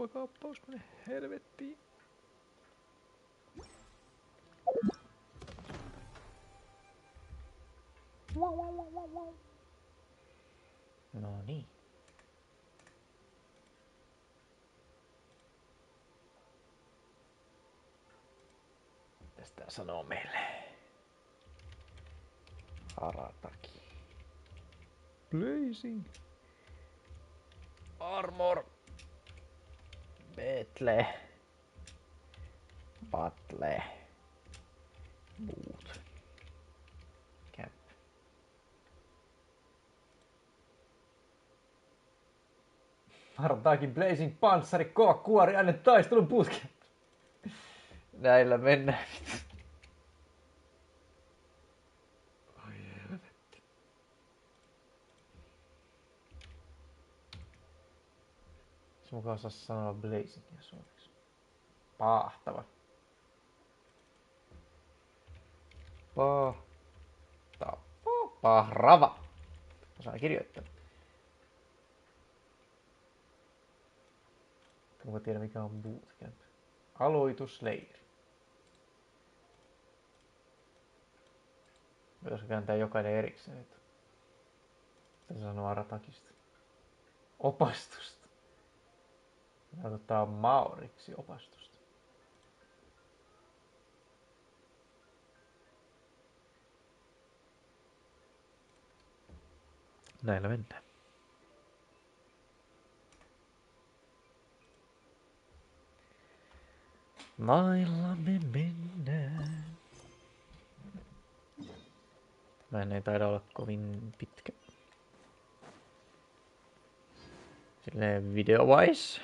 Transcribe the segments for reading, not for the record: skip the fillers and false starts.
Huumakaappaus mene helvettiin. No niin. Mitäs tää sanoo meille? Arataki. Blazing. Armor. Betle. Battle. Boot. Cap. Arataki Blazing panssari kovakuoriainen taistelun putki. Näillä mennään. Ai helvetti. Se mukaan osaa sanoa Blazingia suomeksi. Paahtava. Pahrava. Osaan kirjoittaa. Kuka tiedä mikä on bootcamp? Aloitusleiri. Pitäisikö kääntää jokainen erikseen? Mitä se sanoo Aratakista? Opastusta. Ottaa maoriksi opastusta. Näillä mennään. Nailla me mennään. Mä ei taida olla kovin pitkä. Silleen video-wise.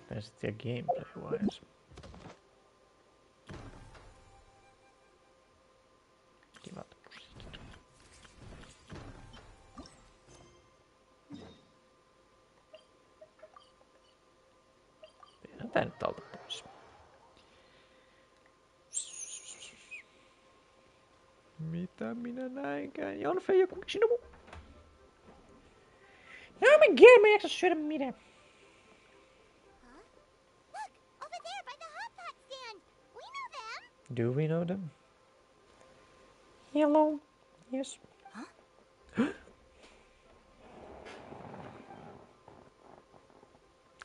Tai sitten gameplay-wise. Kivat musiikit. Tehdään tää nyt alta pois. Mitä minä näinkään? Jonfe joku Shinobu. No mä en mä jaksa syödä mitään. Do we know them? Hello. Yes.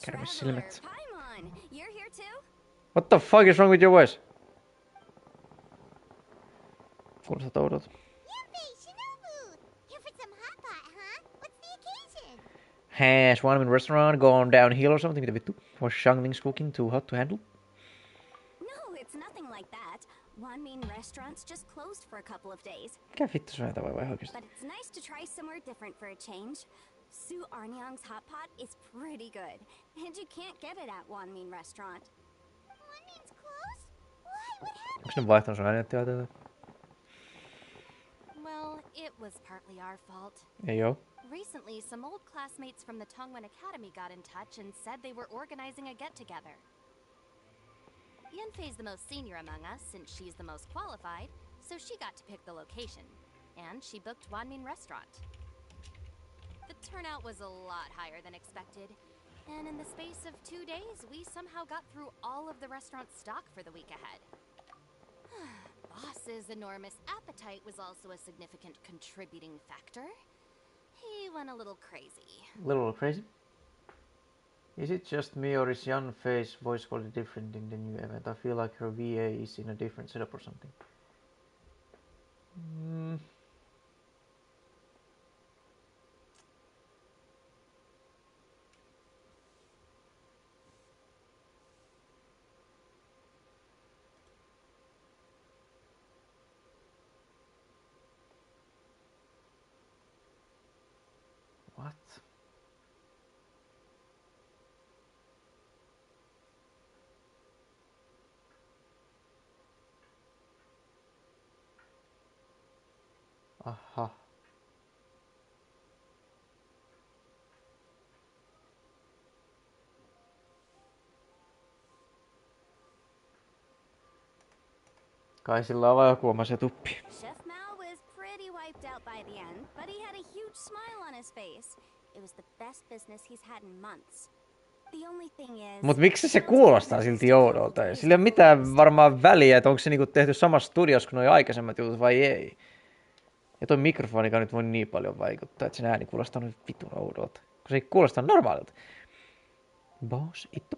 Kärmissilmät. What the fuck is wrong with your voice? Kuulostat oudolta. Has one restaurant gone downhill or something? Mitä vittu? Was Shangming's cooking too hot to handle? No, it's nothing like that. Wanmin restaurants just closed for a couple of days. Mikä vittu se on vai oikeesti? But it's nice to try somewhere different for a change. Su Arnyang's hot pot is pretty good, and you can't get it at Wanmin restaurant. Wanmin's closed? Why? What happened? Onks ne vaihtanut sun äänettiä? Well, it was partly our fault. Ei oo. Recently, some old classmates from the Tongwen Academy got in touch and said they were organizing a get-together. Yenfei's the most senior among us, since she's the most qualified, so she got to pick the location. And she booked Wanmin Restaurant. The turnout was a lot higher than expected, and in the space of 2 days, we somehow got through all of the restaurant's stock for the week ahead. Boss's enormous appetite was also a significant contributing factor. He went a little crazy. Little crazy? Is it just me or is Yanfei's voice quality different in the new event? I feel like her VA is in a different setup or something. What? Aha. Kai sillä on vaan joku oma setuppi. Chef Mao was pretty wiped out by the end, but he had a huge smile on his face. It was the best business he's had in months. The only thing is, Mut miksi se kuulostaa silti oudolta? Sillä ei ole mitään varmaan väliä, että onko se niinku tehty samassa studiossa kuin nuo aikaisemmat jutut vai ei. Ja toi mikrofonikaan nyt voi niin paljon vaikuttaa, että sen ääni kuulostaa nyt vitun oudolta. Kun se ei kuulosta normaalilta. Boss, itto.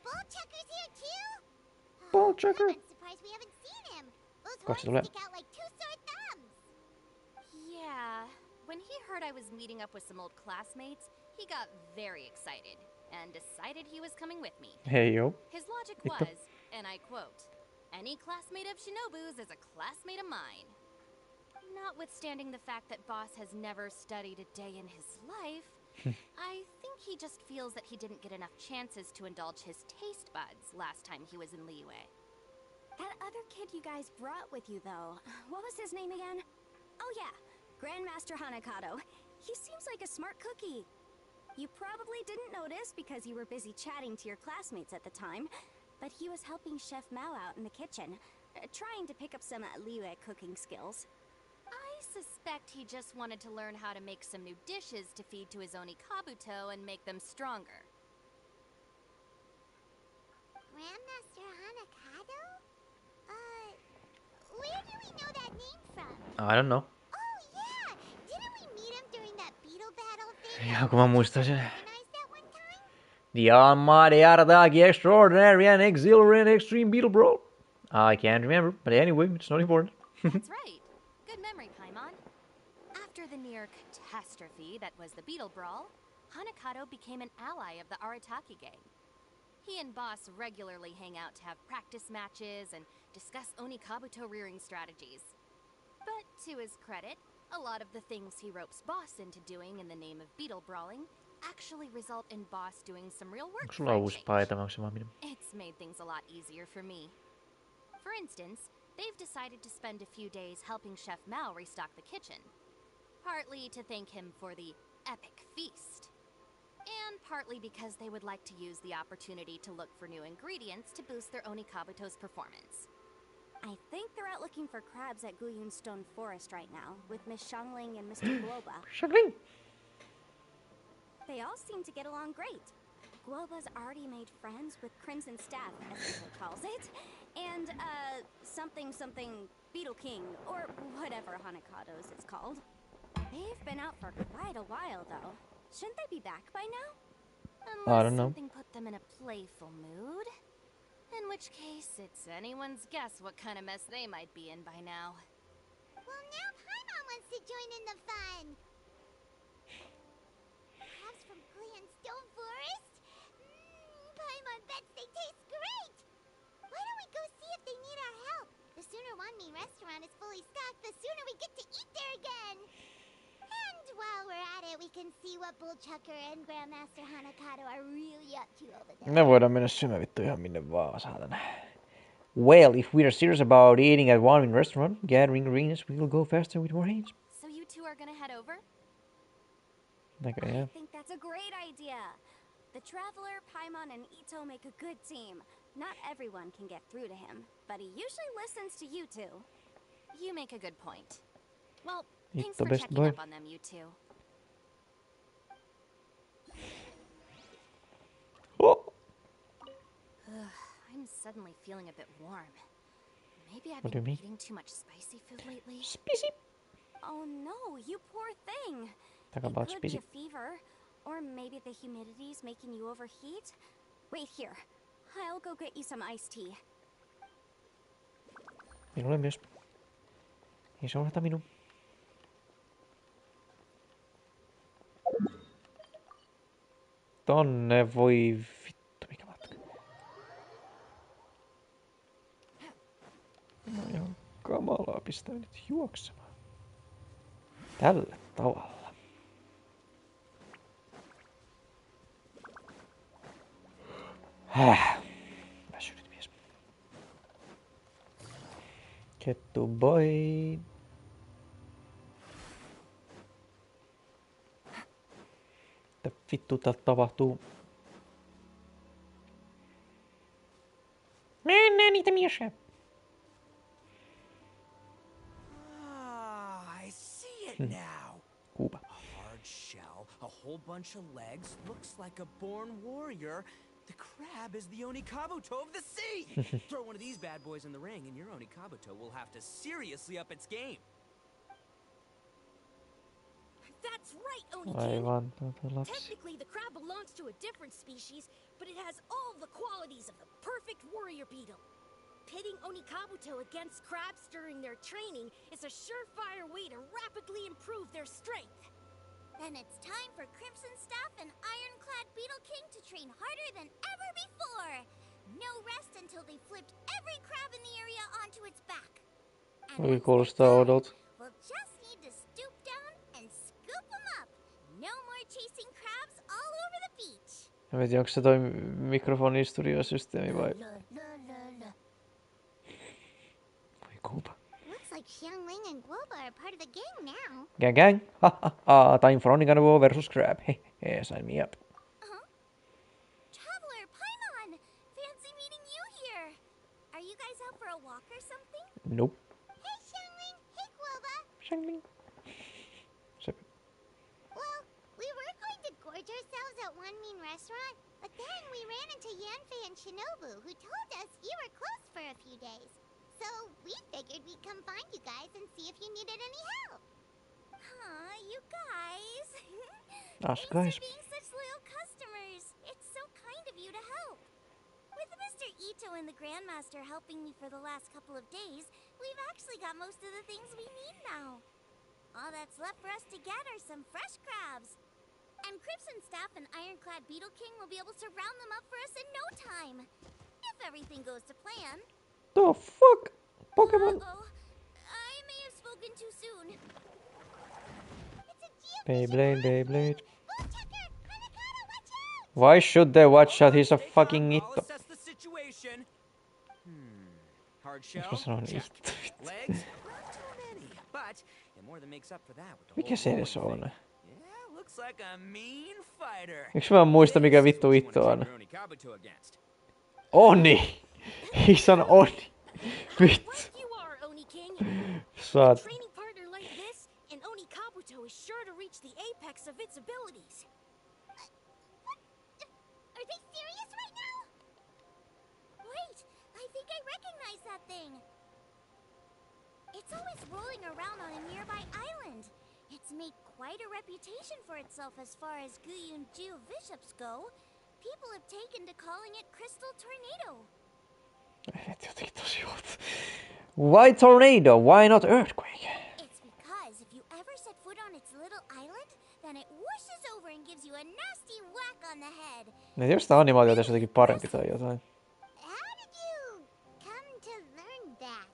Bullchucker's here too? Bullchucker. I'm surprised we haven't seen him. Those Katso horns tulee. stick out like two sore thumbs. yeah, when he heard I was meeting up with some old classmates, he got very excited and decided he was coming with me. Hei joo. His logic Itto. was, and I quote, "Any classmate of Shinobu's is a classmate of mine." Notwithstanding the fact that Boss has never studied a day in his life, I think he just feels that he didn't get enough chances to indulge his taste buds last time he was in Liyue. That other kid you guys brought with you, though, what was his name again? Oh yeah, Grandmaster Hanakato. He seems like a smart cookie. You probably didn't notice because you were busy chatting to your classmates at the time, but he was helping Chef Mao out in the kitchen, trying to pick up some Liyue cooking skills. I suspect he just wanted to learn how to make some new dishes to feed to his Onikabuto and make them stronger. Grandmaster Hanakato? Where do we know that name from? I don't know. Oh yeah! Didn't we meet him during that beetle battle thing? Ja kun mä muistan sen. Organized that one time? The Almighty Arataki Extraordinary and Exhilarating Extreme Beetle Brawl. I can't remember, but anyway, it's not important. That's right. Good memory, Paimon. After the near catastrophe that was the Beetle Brawl, Hanakato became an ally of the Arataki gang. He and Boss regularly hang out to have practice matches and discuss Onikabuto rearing strategies. But to his credit, a lot of the things he ropes Boss into doing in the name of beetle brawling actually result in Boss doing some real work Onko for sulla a uusi change. paita vai onko se vaan minun? It's made things a lot easier for me. For instance, they've decided to spend a few days helping Chef Mao restock the kitchen. Partly to thank him for the epic feast. And partly because they would like to use the opportunity to look for new ingredients to boost their Onikabuto's performance. I think they're out looking for crabs at Guyun Stone Forest right now, with Miss Shangling and Mr. Guoba. Shagling! They all seem to get along great. Guoba's already made friends with Crimson Staff, as he calls it, and, something Beetle King, or whatever Hanakado's is called. They've been out for quite a while, though. Shouldn't they be back by now? Unless don't know. something put them in a playful mood. In which case, it's anyone's guess what kind of mess they might be in by now. Well, now Paimon wants to join in the fun. Crabs from Guyun Stone Forest? Paimon bets they taste great. Why don't we go see if they need our help? The sooner Wanmin restaurant is fully stocked, the sooner we get to eat there again. And while we're at it, we can see what Bullchucker and Grandmaster Hanakato are really up to over there. Me voidaan mennä syömään vittu ihan minne vaan, saatana. Well, if we are serious about eating at one restaurant, gathering greens, we will go faster with more hands. So you two are gonna head over? Näköjään. I think that's a great idea. The Traveler, Paimon, and Ito make a good team. Not everyone can get through to him, but he usually listens to you two. You make a good point. Well, Ito thanks for best checking boy. up on them, you two. Oh! I'm suddenly feeling a bit warm. Maybe I've What do you been mean? eating too much spicy food lately. Spicy! Oh no, you poor thing. Talk It about could be spicy. a fever, or maybe the humidity's making you overheat. Wait here. I'll go get you some iced tea. Minulle myös. Ei se unohda minun. Tonne voi vittu mikä matka. No ihan kamalaa pistää nyt juoksemaan. Tällä tavalla. Väsynyt mies. Kettu boy. Mitä vittu täältä tapahtuu? Mennään niitä miesiä. now. Kuuba. A hard shell, a whole bunch of legs, looks like a born warrior. The crab is the Onikabuto of the sea! Throw one of these bad boys in the ring and your Onikabuto will have to seriously up its game. That's right, Oni-king! Aivan, lapsi. Technically, the crab belongs to a different species, but it has all the qualities of the perfect warrior beetle. Pitting Onikabuto against crabs during their training is a surefire way to rapidly improve their strength. Then it's time for Crimson Staff and Ironclad Beetle King to train harder than ever before. No rest until they flipped every crab in the area onto its back. And Oi, once kuulostaa they're done, odolta. we'll just need to stoop down and scoop them up. No more chasing crabs all over the beach. Mä en tiedä, onko se toi mikrofonin studiosysteemi vai... Voi Kuuba. Looks like Xiangling and Guoba are part of the gang now. Gang gang. Ha ha ha. Time for Onigano versus Crab. Hehe, sign me up. Traveler, Paimon! Fancy meeting you here. Are you guys out for a walk or something? Nope. Hey, Xiangling! Hey, Guoba! Shangling. Se... Well, we were going to gorge ourselves at One Mean Restaurant, but then we ran into Yanfei and Shinobu, who told us you were closed for a few days. So we figured we'd come find you guys and see if you needed any help. Aw, you guys. Us Thanks guys. for being such loyal customers. It's so kind of you to help. With Mr. Ito and the Grandmaster helping me for the last couple of days, we've actually got most of the things we need now. All that's left for us to get are some fresh crabs. And Crimson Staff and Ironclad Beetle King will be able to round them up for us in no time. If everything goes to plan. The fuck? Pokemon? Uh-oh. I may have spoken too soon. It's a Beyblade, Beyblade. Bullchecker! Hanakata, watch out! Why should they watch out? He's a Take fucking time, I'll Itto. assess the situation. Hard shell. Miksi mä sanon Check. Itto? Legs? Not too many, but it more than makes up for that with the Mikä whole se edes rolling on? thing. Yeah, looks like a mean fighter. Miksi mä en muista mikä This is vittu what you Itto wanna on? train your Onikabuto against. Oni! He's an Oni. Vittu. Right you are, Oni-king! Saat. A training partner like this, an Onikabuto is sure to reach the apex of its abilities. Are they serious right now? Wait, I think I recognize that thing. It's always rolling around on a nearby island. It's made quite a reputation for itself as far as Guyun-ju bishops go. People have taken to calling it Crystal Tornado. Jotenkin tosi outo. Why tornado? Why not earthquake? It's because if you ever set foot on its little island, then it whooshes over and gives you a nasty whack on the head. Ne jos tää animaatio tässä jotenkin parempi tai jotain. How did you come to learn that?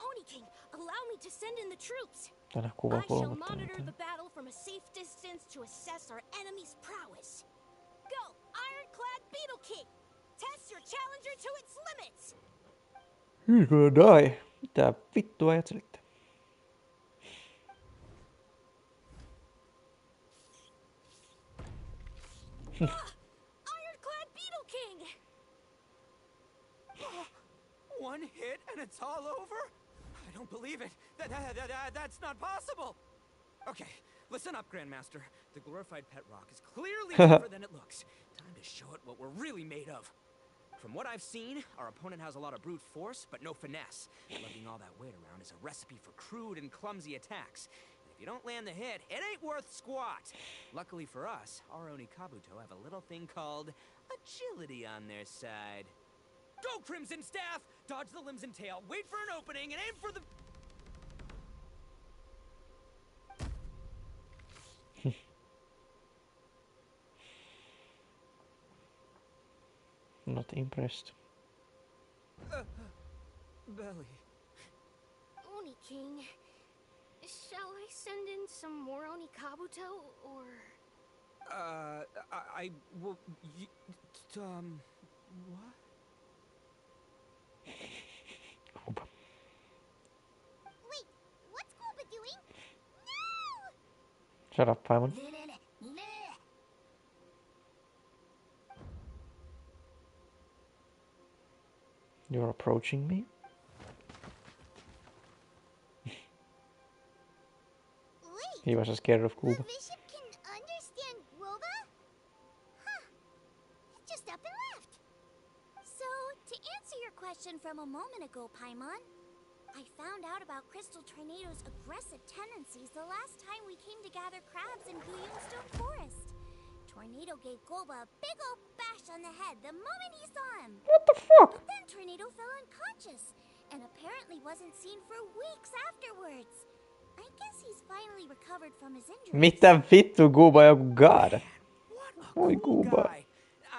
Oni-king, allow me to send in the troops. Tänä I shall kuvakulma tai monitor the jotain. battle from a safe distance to assess our enemy's prowess. Go, Ironclad Beetle King! Test your challenger to its limits! You're gonna die. Mitä vittua ajattelitte? Ironclad Beetle King! One hit and it's all over? I don't believe it. That's not possible. Okay, listen up, Grandmaster. The glorified pet rock is clearly tougher than it looks. Time to show it what we're really made of. From what I've seen, our opponent has a lot of brute force, but no finesse. Lugging all that weight around is a recipe for crude and clumsy attacks. And if you don't land the hit, it ain't worth squat. Luckily for us, our Onikabuto have a little thing called agility on their side. Go, Crimson Staff! Dodge the limbs and tail, wait for an opening, and aim for the... Not impressed. belly. Oni-king, shall I send in some more Onikabuto, or... I will... what? Kuuba. Wait, what's Guoba doing? No! Shut up, Paimon. You're approaching me? He was scared of The Kuba. bishop can understand Guoba? Huh. He just up and left. So, to answer your question from a moment ago, Paimon, I found out about Crystal Tornado's aggressive tendencies the last time we came to gather crabs in Guyunstone Forest. Tornado gave Guoba a big old bash on the head the moment he saw him. What the fuck? But then Tornado fell unconscious and apparently wasn't seen for weeks afterwards. I guess he's finally recovered from his injuries. Mitä vittu Kuba joku god? What a Oi, cool Gooba. guy.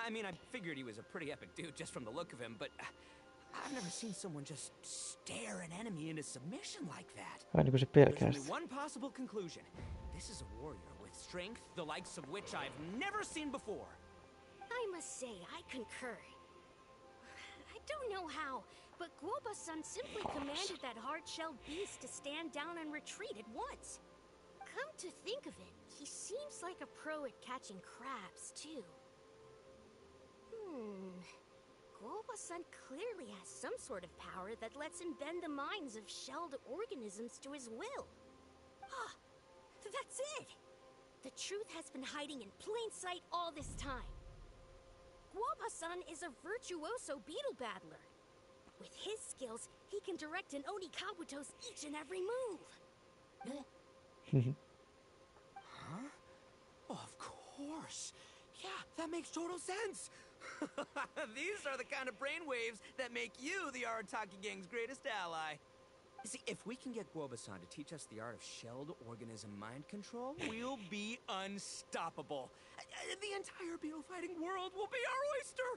I mean, I figured he was a pretty epic dude just from the look of him, but I've never seen someone just stare an enemy into submission like that. Ai niinku se There's pelkää only sitä. one possible conclusion. This is a warrior with strength, the likes of which I've never seen before. I must say, I concur. I don't know how, but Guoba-san simply commanded that hard-shelled beast to stand down and retreat at once. Come to think of it, he seems like a pro at catching crabs, too. Guoba-san clearly has some sort of power that lets him bend the minds of shelled organisms to his will. Ah, that's it! The truth has been hiding in plain sight all this time. Guoba-san is a virtuoso beetle battler. With his skills, he can direct an Oni Kabuto's each and every move. Huh? Oh, of course. Yeah, that makes total sense. These are the kind of brainwaves that make you the Arataki gang's greatest ally. You see, if we can get Guoba-san to teach us the art of shelled organism mind control, we'll be unstoppable. The entire beetle fighting world will be our oyster.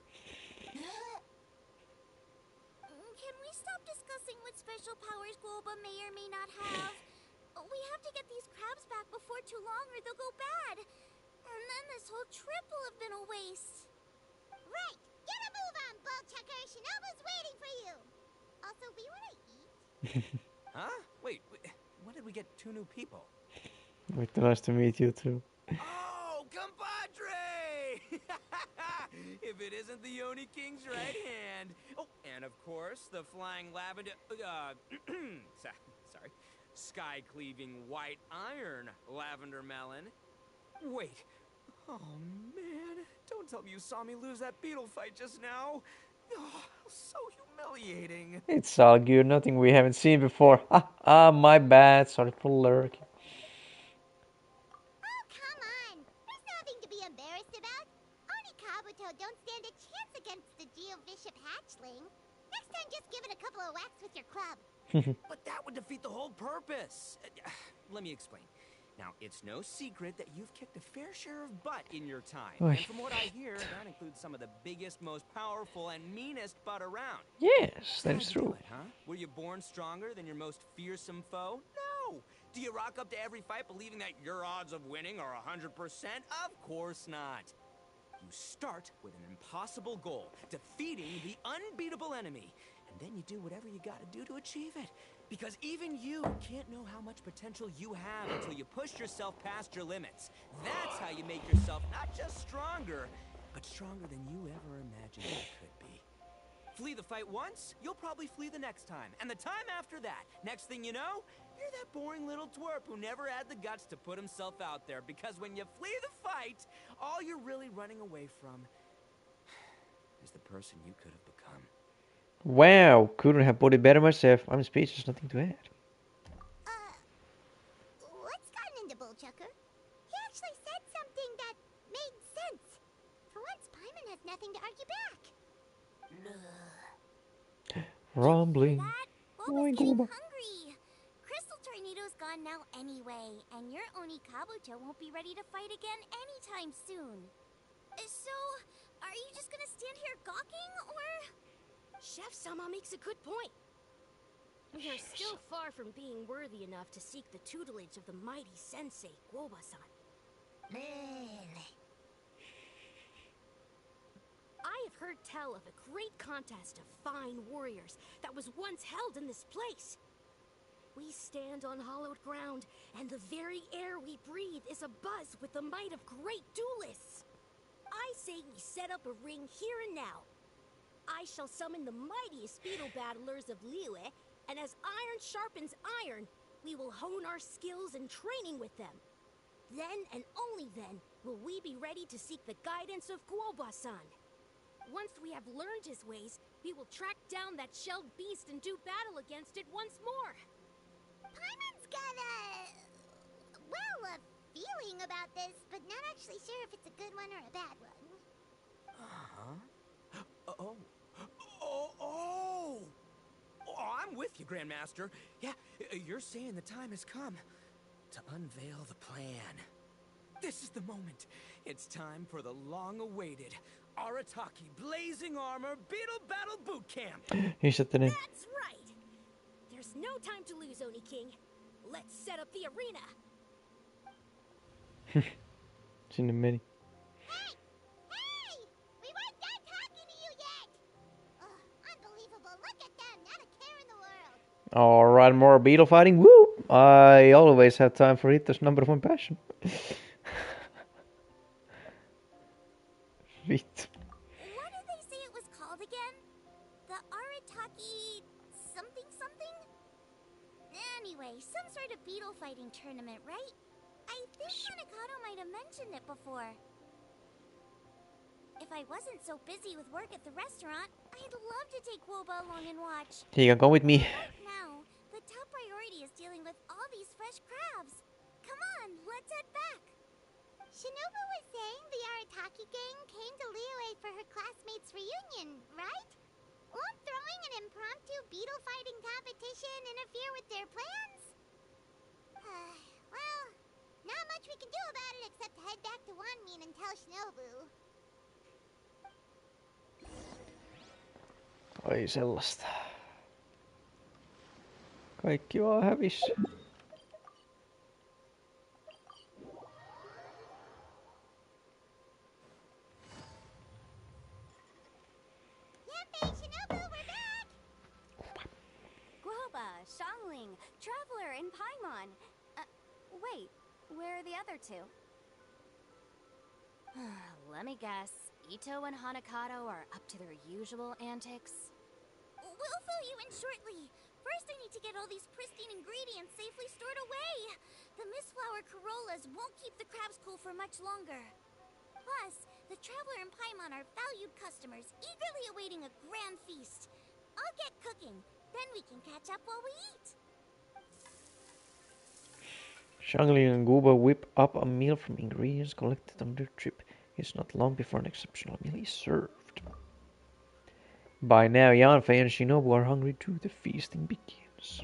Can we stop discussing what special powers Guoba may or may not have? We have to get these crabs back before too long or they'll go bad. And then this whole trip will have been a waste. Right! Get a move on, Bullchucker! Shinobu's waiting for you! Also, we wanna eat? Huh? Wait, when did we get 2 new people? Vittu, nice to meet you too. Oh, compadre! If it isn't the Oni King's right hand. Oh, and of course, the flying lavender... sorry. Sky-cleaving white iron lavender melon. Wait. Oh, man. Don't tell me you saw me lose that beetle fight just now. Oh, so humiliating. It's all good, nothing we haven't seen before. My bad, sorry for lurking. Oh, come on! There's nothing to be embarrassed about. Oni Kabuto don't stand a chance against the Geovishap hatchling. Next time, just give it a couple of whacks with your club. But that would defeat the whole purpose. Let me explain. Now, it's no secret that you've kicked a fair share of butt in your time. Oy. And from what I hear, that includes some of the biggest, most powerful, and meanest butt around. Yes, that How'd is you do true. it, huh? Were you born stronger than your most fearsome foe? No! Do you rock up to every fight believing that your odds of winning are 100%? Of course not. You start with an impossible goal, defeating the unbeatable enemy. And then you do whatever you gotta do to achieve it. Because even you can't know how much potential you have until you push yourself past your limits. That's how you make yourself not just stronger, but stronger than you ever imagined you could be. Flee the fight once, you'll probably flee the next time. And the time after that, next thing you know, you're that boring little twerp who never had the guts to put himself out there. Because when you flee the fight, all you're really running away from is the person you could have become. Wow, couldn't have put it better myself. I'm speechless, nothing to add. What's gotten into Bullchucker? He actually said something that made sense. For once, Paimon has nothing to argue back. Rumbling. That? Oi, Boba's getting Guoba. hungry. Crystal Tornado's gone now anyway, and your Oni Kabuto won't be ready to fight again anytime soon. So, are you just gonna stand here gawking, or...? Chef-sama makes a good point. We are still far from being worthy enough to seek the tutelage of the mighty sensei, Guoba-san. I have heard tell of a great contest of fine warriors that was once held in this place. We stand on hallowed ground, and the very air we breathe is abuzz with the might of great duelists. I say we set up a ring here and now. I shall summon the mightiest beetle battlers of Liyue, and as iron sharpens iron, we will hone our skills and training with them. Then and only then will we be ready to seek the guidance of Kuoba-san. Once we have learned his ways, we will track down that shelled beast and do battle against it once more. Paimon's got a feeling about this, but not actually sure if it's a good one or a bad one. Oh. Oh, I'm with you, Grandmaster. Yeah, you're saying the time has come to unveil the plan. This is the moment. It's time for the long-awaited Arataki Blazing Armor Beetle Battle Boot Camp. That's right. There's no time to lose, Oni King. Let's set up the arena. Sinne meni. Hey! We weren't done talking to you yet! Unbelievable. Look at them. Not a care in the world. Alright, more beetle fighting. Woo! I always have time for it. That's number one passion. Shit. What did they say it was called again? The Arataki something something? Anyway, some sort of beetle fighting tournament, right? I think Hanakato might have mentioned it before. If I wasn't so busy with work at the restaurant, I'd love to take Woba along and watch. He can come with me. Right now, the top priority is dealing with all these fresh crabs. Come on, let's head back. Shinobu was saying the Arataki gang came to Liyue for her classmates' reunion, right? Won't throwing an impromptu beetle fighting competition interfere with their plans? Well, not much we can do about it except head back to Wanmin and tell Shinobu. Ai sellaista. Kaikki vaan hävis. Shinobu, we're back! Guoba, Shangling, Traveler, and Paimon. Wait, where are the other two? Let me guess. Ito and Hanakato are up to their usual antics. We'll fill you in shortly. First, I need to get all these pristine ingredients safely stored away. The mistflower corollas won't keep the crabs cool for much longer. Plus, the Traveler and Paimon are valued customers, eagerly awaiting a grand feast. I'll get cooking, then we can catch up while we eat. Shangli and Guba whip up a meal from ingredients collected on their trip. It's not long before an exceptional meal is served. By now, Yanfei and Shinobu are hungry too. The feasting begins.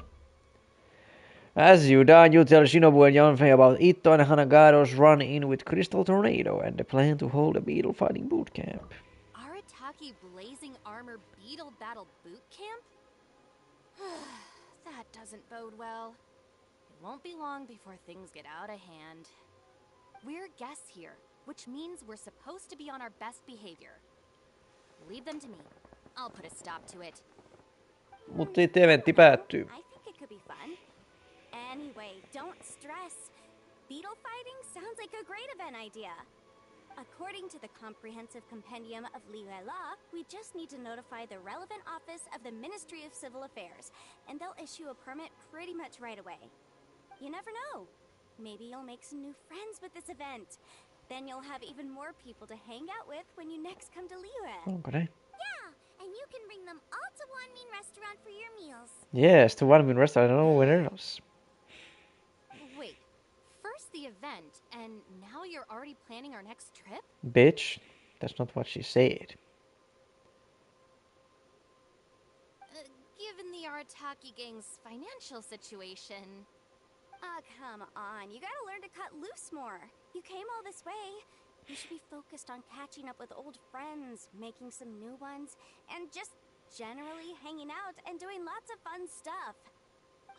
As you die, you tell Shinobu and Yanfei about Ito and Hanagaro's run-in with Crystal Tornado and the plan to hold a beetle fighting boot camp. Arataki Blazing Armor Beetle Battle Boot Camp? That doesn't bode well. It won't be long before things get out of hand. We're guests here, which means we're supposed to be on our best behavior. Leave them to me. I'll put a stop to it. Mut sitten eventti päättyy. I think it could be fun. Anyway, don't stress. Beetle fighting sounds like a great event idea. According to the Comprehensive Compendium of Liyue Law, we just need to notify the relevant office of the Ministry of Civil Affairs, and they'll issue a permit pretty much right away. You never know. Maybe you'll make some new friends with this event. Then you'll have even more people to hang out with when you next come to Liyue. Onko näin? Yeah, and you can bring them all to Wanmin Restaurant for your meals. Yes, to Wanmin Restaurant. I don't know where else. Wait, first the event, and now you're already planning our next trip? Bitch, that's not what she said. Given the Arataki gang's financial situation... Ah, come on. You gotta learn to cut loose more. You came all this way. You should be focused on catching up with old friends, making some new ones, and just generally hanging out and doing lots of fun stuff.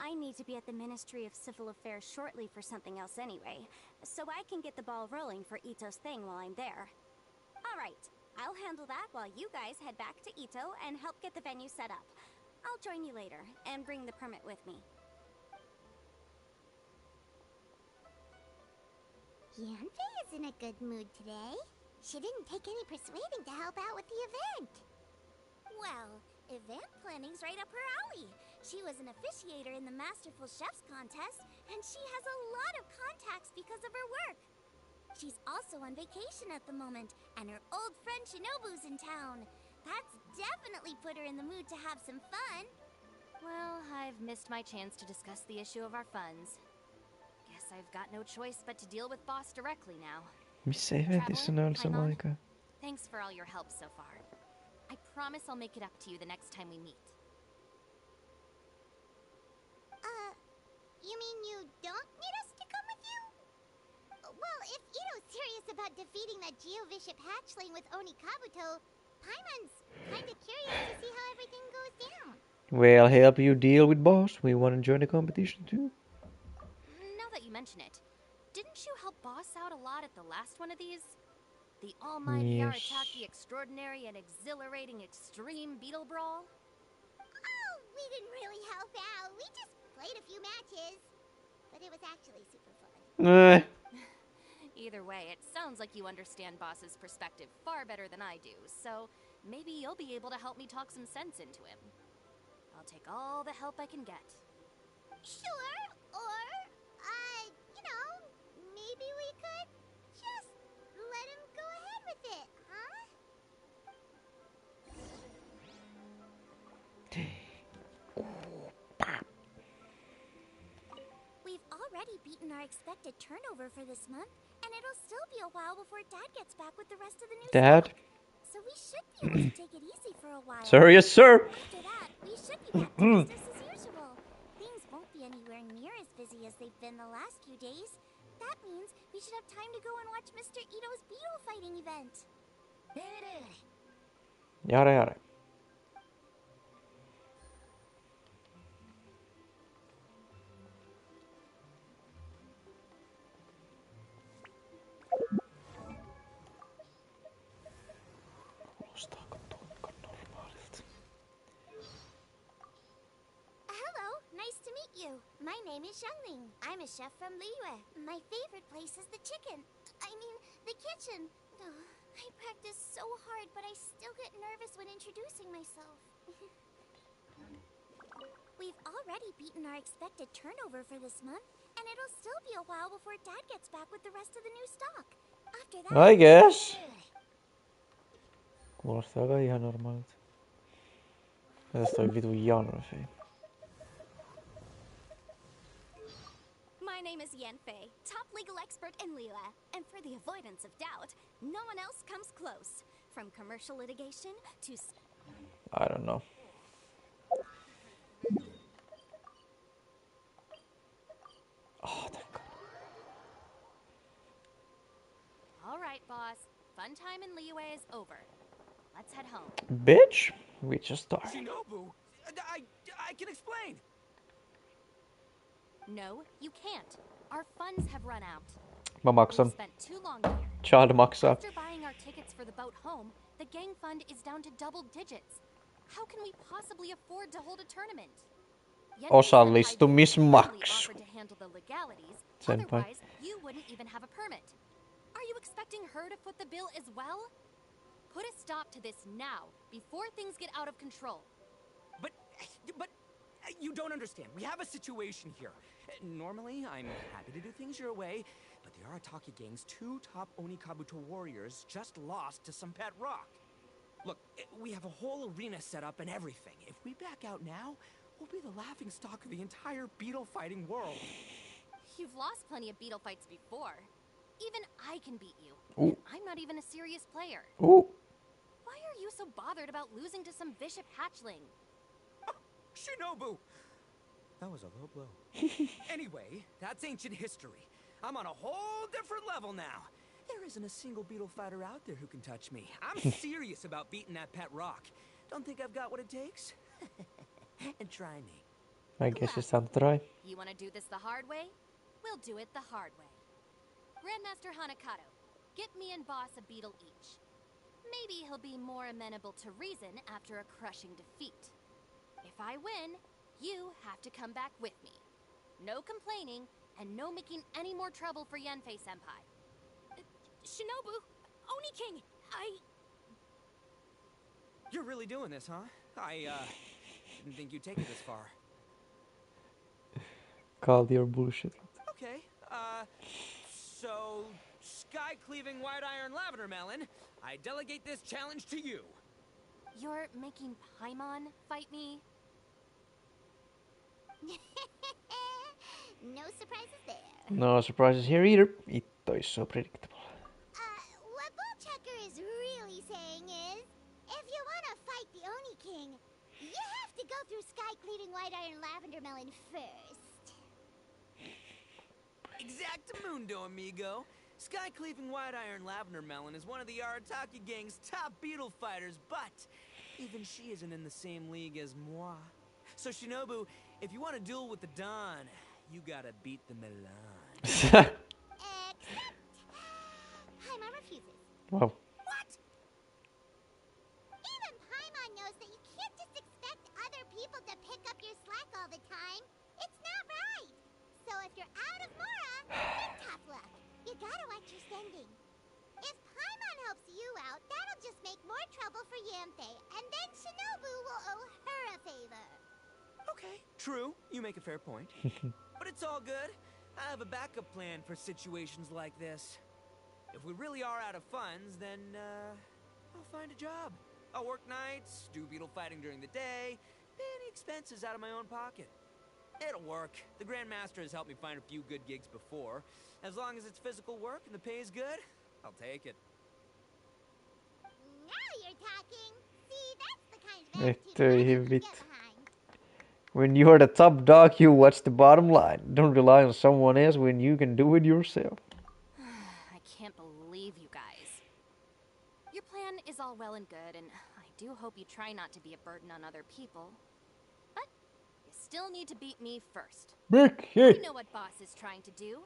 I need to be at the Ministry of Civil Affairs shortly for something else anyway, so I can get the ball rolling for Ito's thing while I'm there. Alright, I'll handle that while you guys head back to Ito and help get the venue set up. I'll join you later and bring the permit with me. Yanfei is in a good mood today. She didn't take any persuading to help out with the event. Well, event planning canning's right up her alley. She was an officiator in the Masterful Chefs contest, and she has a lot of contacts because of her work. She's also on vacation at the moment, and her old friend Shinobu's in town. That's definitely put her in the mood to have some fun. Well, I've missed my chance to discuss the issue of our funds. Guess I've got no choice but to deal with boss directly now. Missä helvetissä ne oli samaan aikaan? Thanks for all your help so far. I promise I'll make it up to you the next time we meet. You mean you don't need us to come with you? Well, if Ito's serious about defeating that Geovishap hatchling with Oni Kabuto, Paimon's kinda curious to see how everything goes down. We'll help you deal with boss. We want to join the competition too. Now that you mention it, didn't you help boss out a lot at the last one of these? The almighty Yes. Arataki extraordinary and exhilarating extreme beetle brawl? Oh, we didn't really help out. We just played a few matches. But it was actually super fun. Either way, it sounds like you understand boss's perspective far better than I do, so maybe you'll be able to help me talk some sense into him. I'll take all the help I can get. Sure, or, you know, maybe we could just let him go ahead with it, huh? We've already beaten our expected turnover for this month, and it'll still be a while before Dad gets back with the rest of the new Dad? stock. So we should be able to take it easy for a while. Sir, yes sir. After that, we should be back to business as usual. Things won't be anywhere near as busy as they've been the last few days. That means we should have time to go and watch Mr. Ito's beetle fighting event. Jare jare. Kuulostaako tuo normaalilta? Hello, nice to meet you. My name is Xiangling. I'm a chef from Liyue. My favorite place is the the kitchen. Oh, I practice so hard, but I still get nervous when introducing myself. We've already beaten our expected turnover for this month, and it'll still be a while before Dad gets back with the rest of the new stock. After that, I guess. Kuulostaa kai ihan normaalilta. Mitäs toi vitu Janfi? My name is Yanfei, top legal expert in Liyue. And for the avoidance of doubt, no one else comes close. From commercial litigation to... I don't know. Oh, thank God. All right, boss. Fun time in Liyue is over. Let's head home. Bitch, we just started. Shinobu, I can explain. No, you can't. Our funds have run out. Mä maksan. We've spent too long here. Child maksaa. After buying our tickets for the boat home, the gang fund is down to double digits. How can we possibly afford to hold a tournament? Osallistumismaksu. Offered to handle the legalities. Senpai. Otherwise, you wouldn't even have a permit. Are you expecting her to foot the bill as well? Put a stop to this now, before things get out of control. But you don't understand. We have a situation here. Normally, I'm happy to do things your way, but the Arataki gang's two top Onikabuto warriors just lost to some pet rock. Look, we have a whole arena set up and everything. If we back out now, we'll be the laughingstock of the entire beetle fighting world. You've lost plenty of beetle fights before. Even I can beat you. Ooh. And I'm not even a serious player. Ooh. Why are you so bothered about losing to some bishop hatchling? Oh, Shinobu! That was a low blow. Anyway, that's ancient history. I'm on a whole different level now. There isn't a single beetle fighter out there who can touch me. I'm serious about beating that pet rock. Don't think I've got what it takes? And try me. I guess it's time to try. You want to do this the hard way? We'll do it the hard way. Grandmaster Hanakato, get me and Boss a beetle each. Maybe he'll be more amenable to reason after a crushing defeat. If I win, you have to come back with me. No complaining, and no making any more trouble for Yanfei-senpai. Shinobu, Oni King, You're really doing this, huh? didn't think you'd take it this far. Called your bullshit. Okay, so sky-cleaving white iron lavender melon, I delegate this challenge to you. You're making Paimon fight me? No surprises there. No surprises here either. It is so predictable. What Bullchecker is really saying is, if you want to fight the Oni King, you have to go through sky-cleaving white iron lavender melon first. Exactamundo, amigo. Sky-cleaving white iron lavender melon is one of the Arataki gang's top beetle fighters, but even she isn't in the same league as moi. So Shinobu, if you want to duel with the Don, you gotta beat the Milan. Except... Paimon refuses. Wow. What? Even Paimon knows that you can't just expect other people to pick up your slack all the time. It's not right. So if you're out of Mora, then tough luck. You gotta watch your spending. If Paimon helps you out, that'll just make more trouble for Yampe, and then Shinobu will owe her a favor. Okay, true. You make a fair point. But it's all good. I have a backup plan for situations like this. If we really are out of funds, then, I'll find a job. I'll work nights, do beetle fighting during the day, pay any expenses out of my own pocket. It'll work. The Grandmaster has helped me find a few good gigs before. As long as it's physical work and the pay is good, I'll take it. Now you're talking. See, that's the kind of Ettei attitude I can hivit. get behind. When you're the top dog, you watch the bottom line. Don't rely on someone else when you can do it yourself. I can't believe you guys. Your plan is all well and good, and I do hope you try not to be a burden on other people. But you still need to beat me first. Mickey! You know what Boss is trying to do.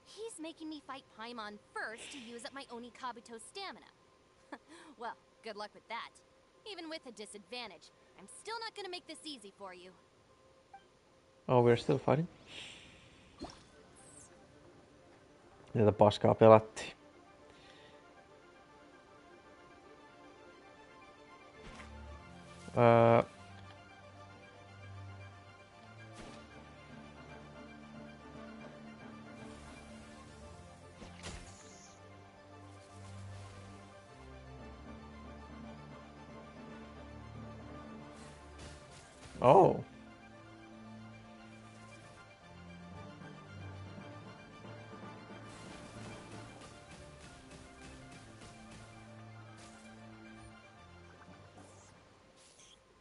He's making me fight Paimon first to use up my Oni Kabuto stamina. Well, good luck with that. Even with a disadvantage, I'm still not gonna make this easy for you. Oh, we're still fighting. Tätä paskaa pelattiin. Oh.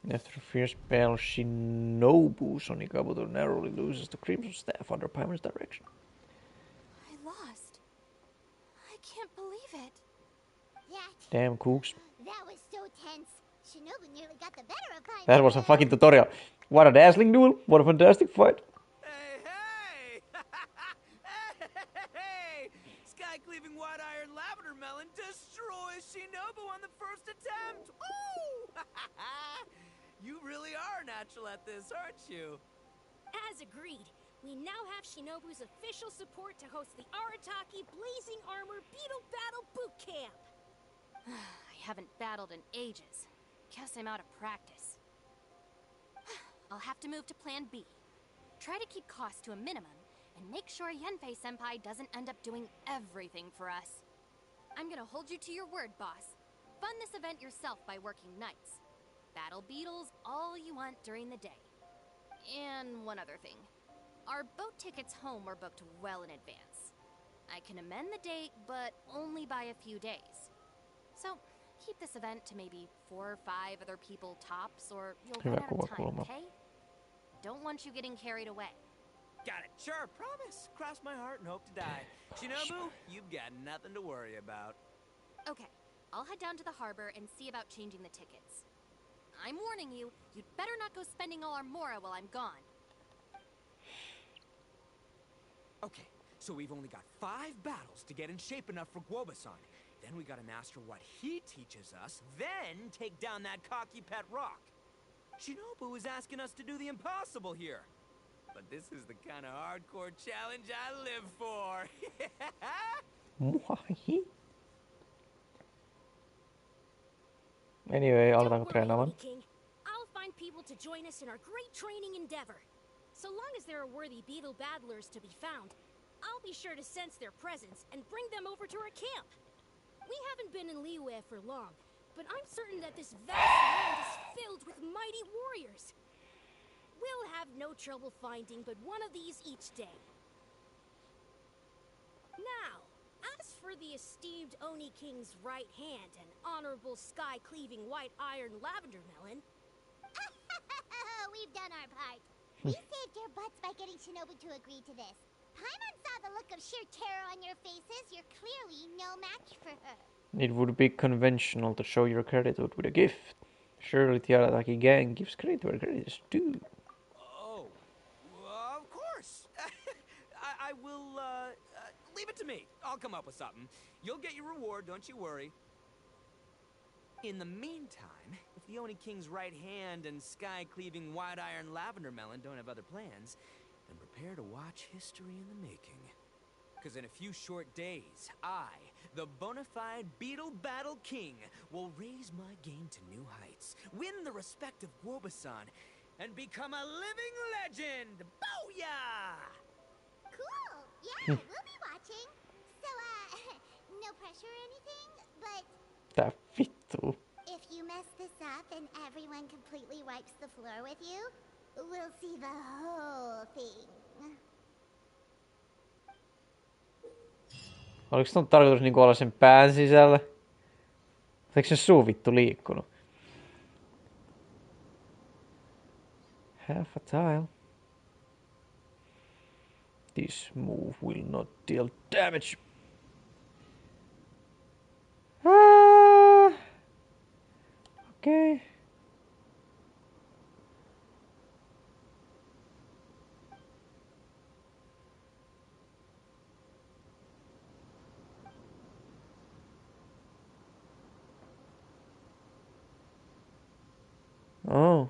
After a fierce battle, Shinobu's Oni Kabuto narrowly loses the Crimson Staff under Paimon's direction. I lost. I can't believe it. Damn kooks. That was so tense. Shinobu nearly got the better of Paimon. That was a fucking tutorial. What a dazzling duel. What a fantastic fight. Hey, hey! Hey! Sky-cleaving white iron lavender melon destroys Shinobu on the first attempt! Ooh! You really are natural at this, aren't you? As agreed, we now have Shinobu's official support to host the Arataki Blazing Armor Beetle Battle Boot Camp. I haven't battled in ages. Guess I'm out of practice. I'll have to move to plan B. Try to keep costs to a minimum, and make sure Yenfei-senpai doesn't end up doing everything for us. I'm gonna hold you to your word, boss. Fund this event yourself by working nights. Battle beetles all you want during the day. And one other thing. Our boat tickets home were booked well in advance. I can amend the date, but only by a few days. So, keep this event to maybe 4 or 5 other people tops, or you'll run out of time, okay? Don't want you getting carried away. Got it. Sure, promise. Cross my heart and hope to die. Shinobu, you've got nothing to worry about. Okay, I'll head down to the harbor and see about changing the tickets. I'm warning you, you'd better not go spending all our mora while I'm gone. Okay, so we've only got 5 battles to get in shape enough for Guoba-san. Then we gotta master what he teaches us, then take down that cocky pet rock. Shinobu is asking us to do the impossible here. But this is the kind of hardcore challenge I live for. Anyway, Don't aletaanko worry, treenaamaan? Oni King. I'll find people to join us in our great training endeavor. So long as there are worthy beetle battlers to be found, I'll be sure to sense their presence and bring them over to our camp. We haven't been in Liyue for long, but I'm certain that this vast land is filled with mighty warriors. We'll have no trouble finding but one of these each day. Now, as for the esteemed Oni King's right hand and honorable sky-cleaving white iron lavender melon... We've done our part. We saved your butts by getting Shinobu to agree to this. Paimon saw the look of sheer terror on your faces. You're clearly no match for her. It would be conventional to show your gratitude with a gift. Surely the Arataki gang gives credit where credit is due. Oh, of course. I will, leave it to me. I'll come up with something. You'll get your reward, don't you worry. In the meantime, if the Oni King's right hand and sky-cleaving white iron lavender melon don't have other plans, then prepare to watch history in the making. Because in a few short days, I, the bona fide Beetle Battle King, will raise my game to new heights, win the respect of Guoba-san, and become a living legend! Booyah! Cool. Yeah, we'll be watching. So, no pressure or anything, but Tää vittu. if you mess this up and everyone completely wipes the floor with you, we'll see the whole thing. Oliko ton tarkoitus niinku olla sen pään sisällä? Eikö se suu vittu liikkunut? Half a tile. This move will not deal damage. Okay. Oh.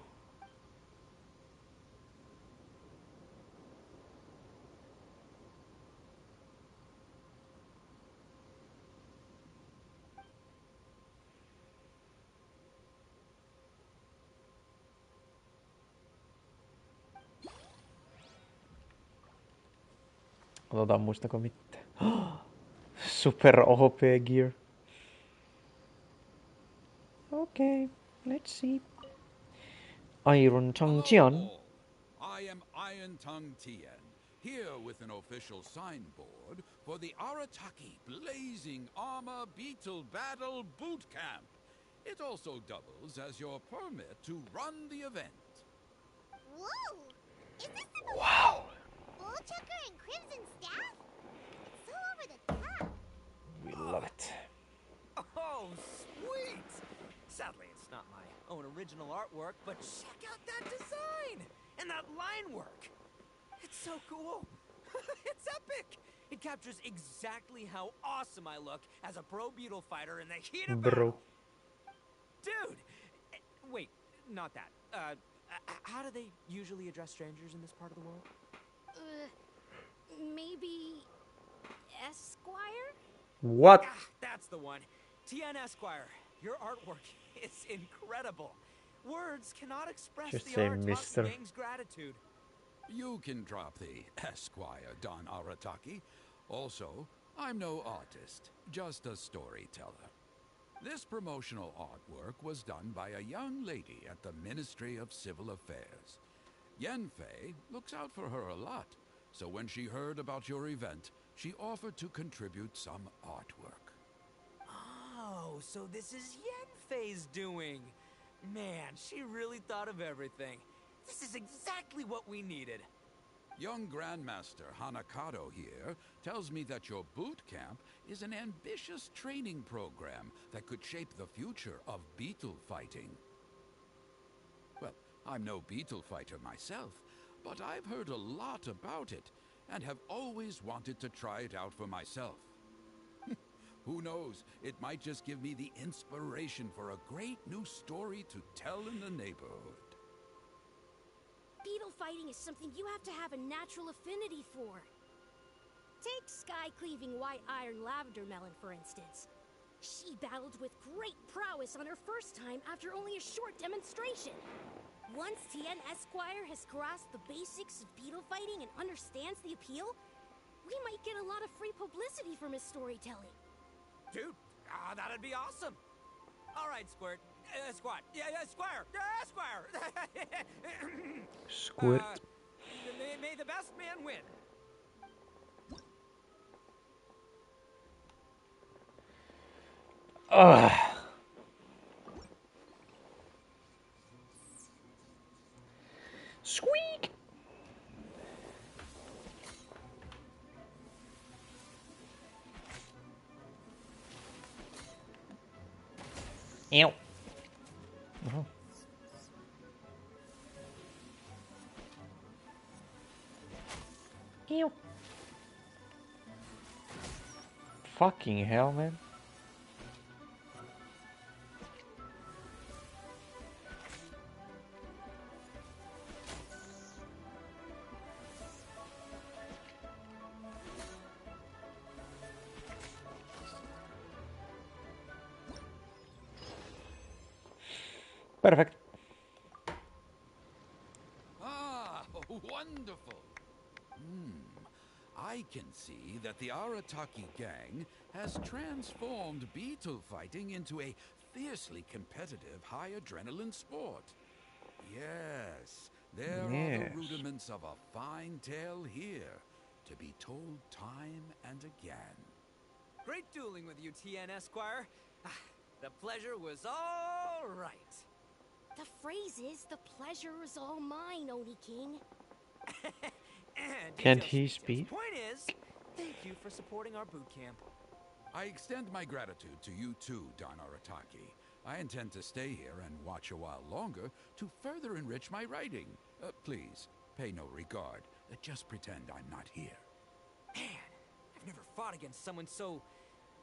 Otetaan muistako mitään. Super OP gear. Okay, let's see. Iron Tongue Tian. Hello. I am Iron Tongue Tien, here with an official signboard for the Arataki Blazing Armor Beetle Battle Boot Camp. It also doubles as your permit to run the event. Whoa! Is this the Bullchucker and Crimson Staff? It's so over the top. We love it. Oh, sweet! Sadly, it's not my own original artwork, but check out that design! And that line work! It's so cool! It's epic! It captures exactly how awesome I look as a pro beetle fighter in the heat of Bro. battle. Dude! Wait, not that. How do they usually address strangers in this part of the world? Maybe... Esquire? What? Ah, that's the one. Tien Esquire, your artwork is incredible. Words cannot express Just the say Arataki mister. gang's gratitude. You can drop the Esquire, Don Arataki. Also, I'm no artist, just a storyteller. This promotional artwork was done by a young lady at the Ministry of Civil Affairs. Yenfei looks out for her a lot, so when she heard about your event, she offered to contribute some artwork. Oh, so this is Yenfei's doing. Man, she really thought of everything. This is exactly what we needed. Young Grandmaster Hanakado here tells me that your boot camp is an ambitious training program that could shape the future of beetle fighting. Well, I'm no beetle fighter myself, but I've heard a lot about it and have always wanted to try it out for myself. Who knows, it might just give me the inspiration for a great new story to tell in the neighborhood. Beetle fighting is something you have to have a natural affinity for. Take sky-cleaving white iron lavender melon, for instance. She battled with great prowess on her first time after only a short demonstration. Once TN Esquire has grasped the basics of beetle fighting and understands the appeal, we might get a lot of free publicity from his storytelling. Dude, that'd be awesome. All right, Squirt. Squat. Yeah, Squire. Squire. Squirt. May the best man win. Ugh. Squeak. Ew. Ew. Fucking hell, man. Perfect. Ah, wonderful. I can see that the Arataki gang has transformed beetle fighting into a fiercely competitive high adrenaline sport. Yes, there are Yes. the rudiments of a fine tale here, to be told time and again. Great dueling with you, TN Esquire. The pleasure was all right. The phrase is, the pleasure is all mine, Oni King. Can't Details, he details. speak? Point is, thank you for supporting our boot camp. I extend my gratitude to you too, Don Arataki. I intend to stay here and watch a while longer to further enrich my writing. Please, pay no regard. Just pretend I'm not here. Man, I've never fought against someone so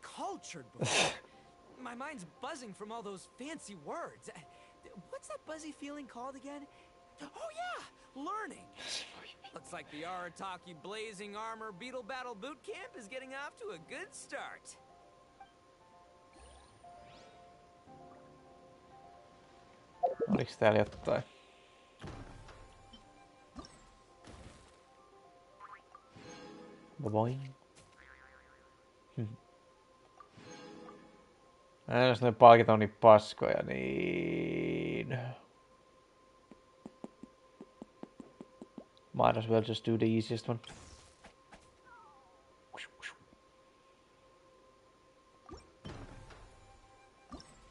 cultured before. My mind's buzzing from all those fancy words. What's that buzzy feeling called again? Oh yeah, learning. Looks like the Arataki Blazing Armor Beetle Battle Boot Camp is getting off to a good start. Oliks täällä jotain? Boing. Jos ne palkit on niin paskoja, niin... Might as well just do the easiest one.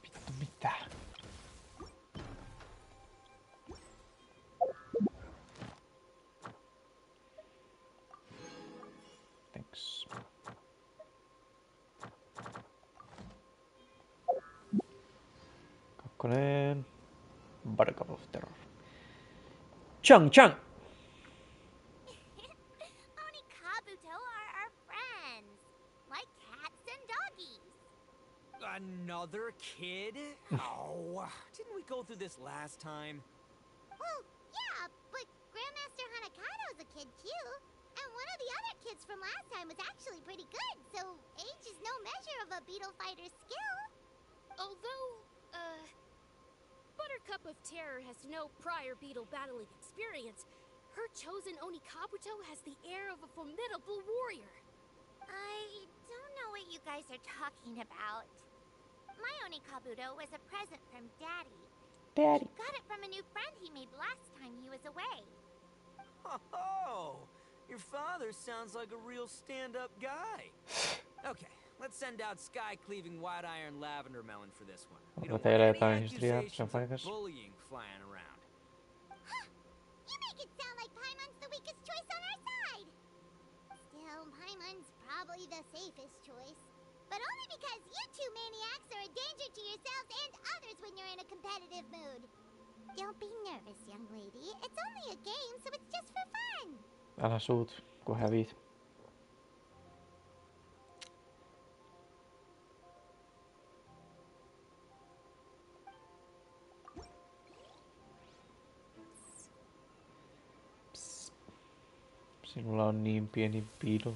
Vittu mitä? Thanks. Kakkonen. Buttercup of Terror. Chung Chung! Oni Kabuto are our friends, like cats and doggies. Another kid? Oh, didn't we go through this last time? Well, yeah, but Grandmaster Hanakado's a kid too. And one of the other kids from last time was actually pretty good, so age is no measure of a beetle fighter's skill. Although, Buttercup of Terror has no prior beetle battling experience, her chosen Oni Kabuto has the air of a formidable warrior. I don't know what you guys are talking about. My Oni Kabuto was a present from Daddy. Daddy. He got it from a new friend he made last time he was away. Oh, your father sounds like a real stand-up guy. Okay, let's send out sky-cleaving white-iron lavender melon for this one. We don't want any accusations of bullying flying around. Huh! You make it sound like Paimon's the weakest choice on our side. Still, Paimon's probably the safest choice. But only because you two maniacs are a danger to yourselves and others when you're in a competitive mood. Don't be nervous, young lady. It's only a game, so it's just for fun. Älä suut, kun hävit. Psst. Sinulla on niin pieni beetle.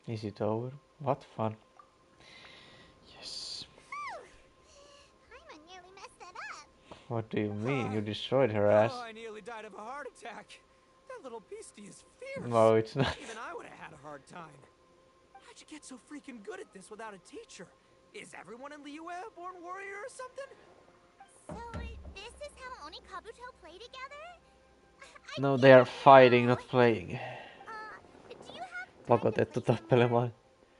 Is it over? What fun. Yes. Paimon nearly messed that up. What do you mean? You destroyed her ass. Oh, I nearly died of a heart attack. That little beastie is fierce. No, it's not. Even I would have had a hard time. How'd you get so freaking good at this without a teacher? Is everyone in Liyue a born warrior or something? So, this is how Oni Kabuto play together? No, they are fighting, not playing. Do you have time to Pakotettu play some more? tappelemaan.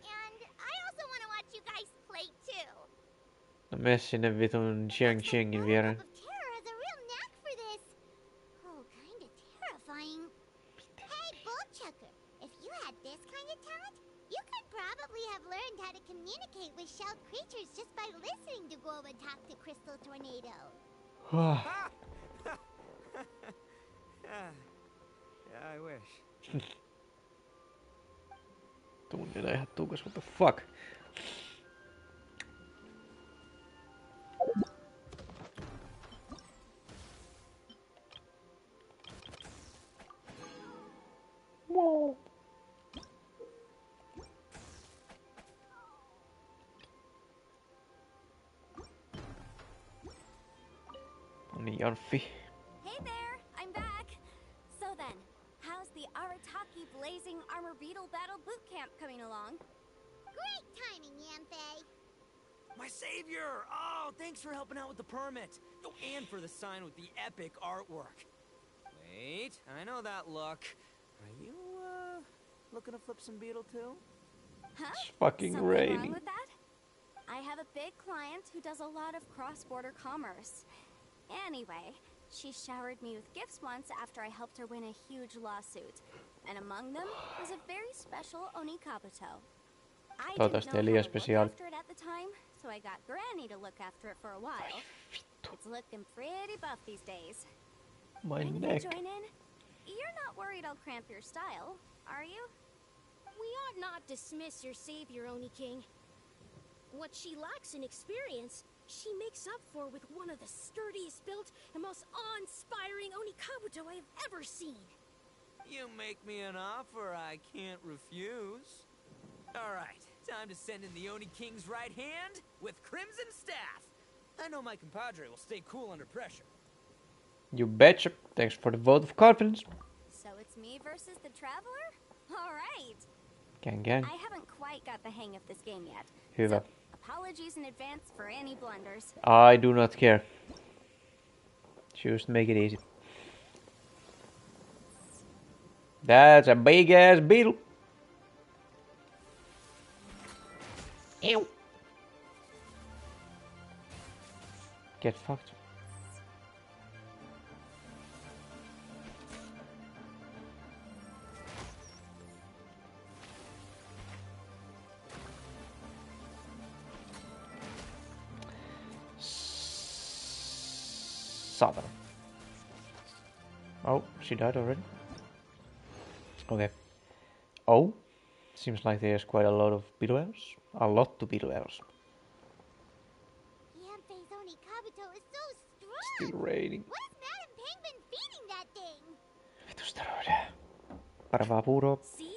And I also want to watch you guys play too. No mene sinne vitun Chengin viereen. Of Terror has a real knack for this. Oh, kinda terrifying. Hey, Bullchucker, if you had this kind of talent, you could probably have learned how to communicate with shelled creatures just by listening to Goba talk to Crystal Tornado. Ah! Yeah, I wish. Tunnilla ihan tukas, what the fuck? Wow. No niin, Janffi. Hey there, I'm back. So then, how's the Arataki Blazing Armor Beetle Battle Boot Camp coming along? Great timing, Yanfei. My savior! Oh, thanks for helping out with the permit. Oh, and for the sign with the epic artwork. Wait, I know that look. Are you, looking to flip some beetle too? Huh? It's fucking Something raining. wrong with that? I have a big client who does a lot of cross-border commerce. Anyway, she showered me with gifts once after I helped her win a huge lawsuit. And among them was a very special Oni Kabuto. I Toivottavasti didn't know ei liian how to look spesiaali. after it at the time, so I got Granny to look after it for a while. It's looking pretty buff these days. My Mind if I neck. join in? You're not worried I'll cramp your style, are you? We ought not dismiss your savior, Oni King. What she lacks in experience, she makes up for with one of the sturdiest built and most awe-inspiring Oni Kabuto I have ever seen. You make me an offer I can't refuse. All right, time to send in the Oni King's right hand with Crimson Staff. I know my compadre will stay cool under pressure. You betcha. Thanks for the vote of confidence. So it's me versus the Traveler? Alright! Gang gang. I haven't quite got the hang of this game yet. Hyvä. So, apologies in advance for any blunders. I do not care. Just make it easy. That's a big ass beetle. Ew. Get fucked. Saatana. Oh, she died already? Okay. Oh, seems like there's quite a lot of beetle elves. A lot to beetle elves. Yanfei's Oni Kabuto is so strong. Still raining. What has Madam Peng been feeding that thing? Vitusteroide. Parvaa puuroa. See?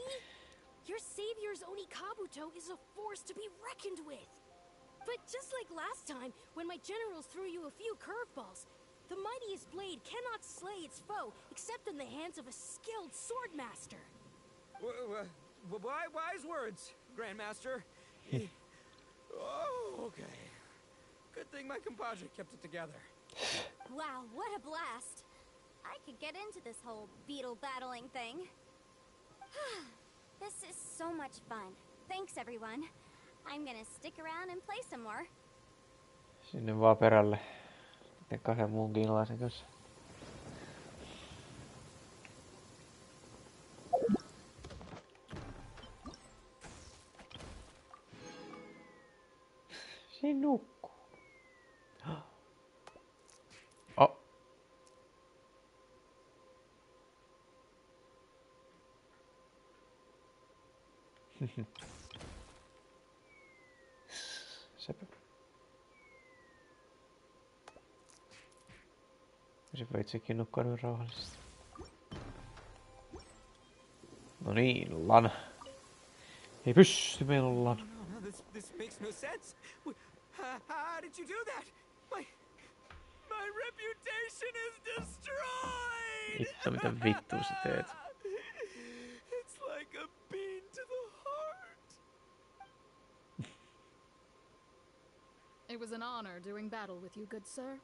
Your savior's Oni Kabuto is a force to be reckoned with. But just like last time, when my generals threw you a few curveballs, the mightiest blade cannot slay its foe except in the hands of a skilled swordmaster. Wise words, Grandmaster. Oh, okay. Good thing my compadre kept it together. Wow, what a blast! I could get into this whole beetle battling thing. This is so much fun. Thanks, everyone. I'm gonna stick around and play some more. Sinne vaan perälle. Sitten 2 muun kiinalaisen kanssa. Se nukkuu. Oh. Sepä. Se voi itsekin nukkua noin rauhallisesti. No niin, Lana. Ei pysty me ollaan. No, this makes no sense. How did you do that? My reputation is destroyed. Vittu mitä vittua sä teet? It's like a bean to the heart. It was an honor doing battle with you, good sir.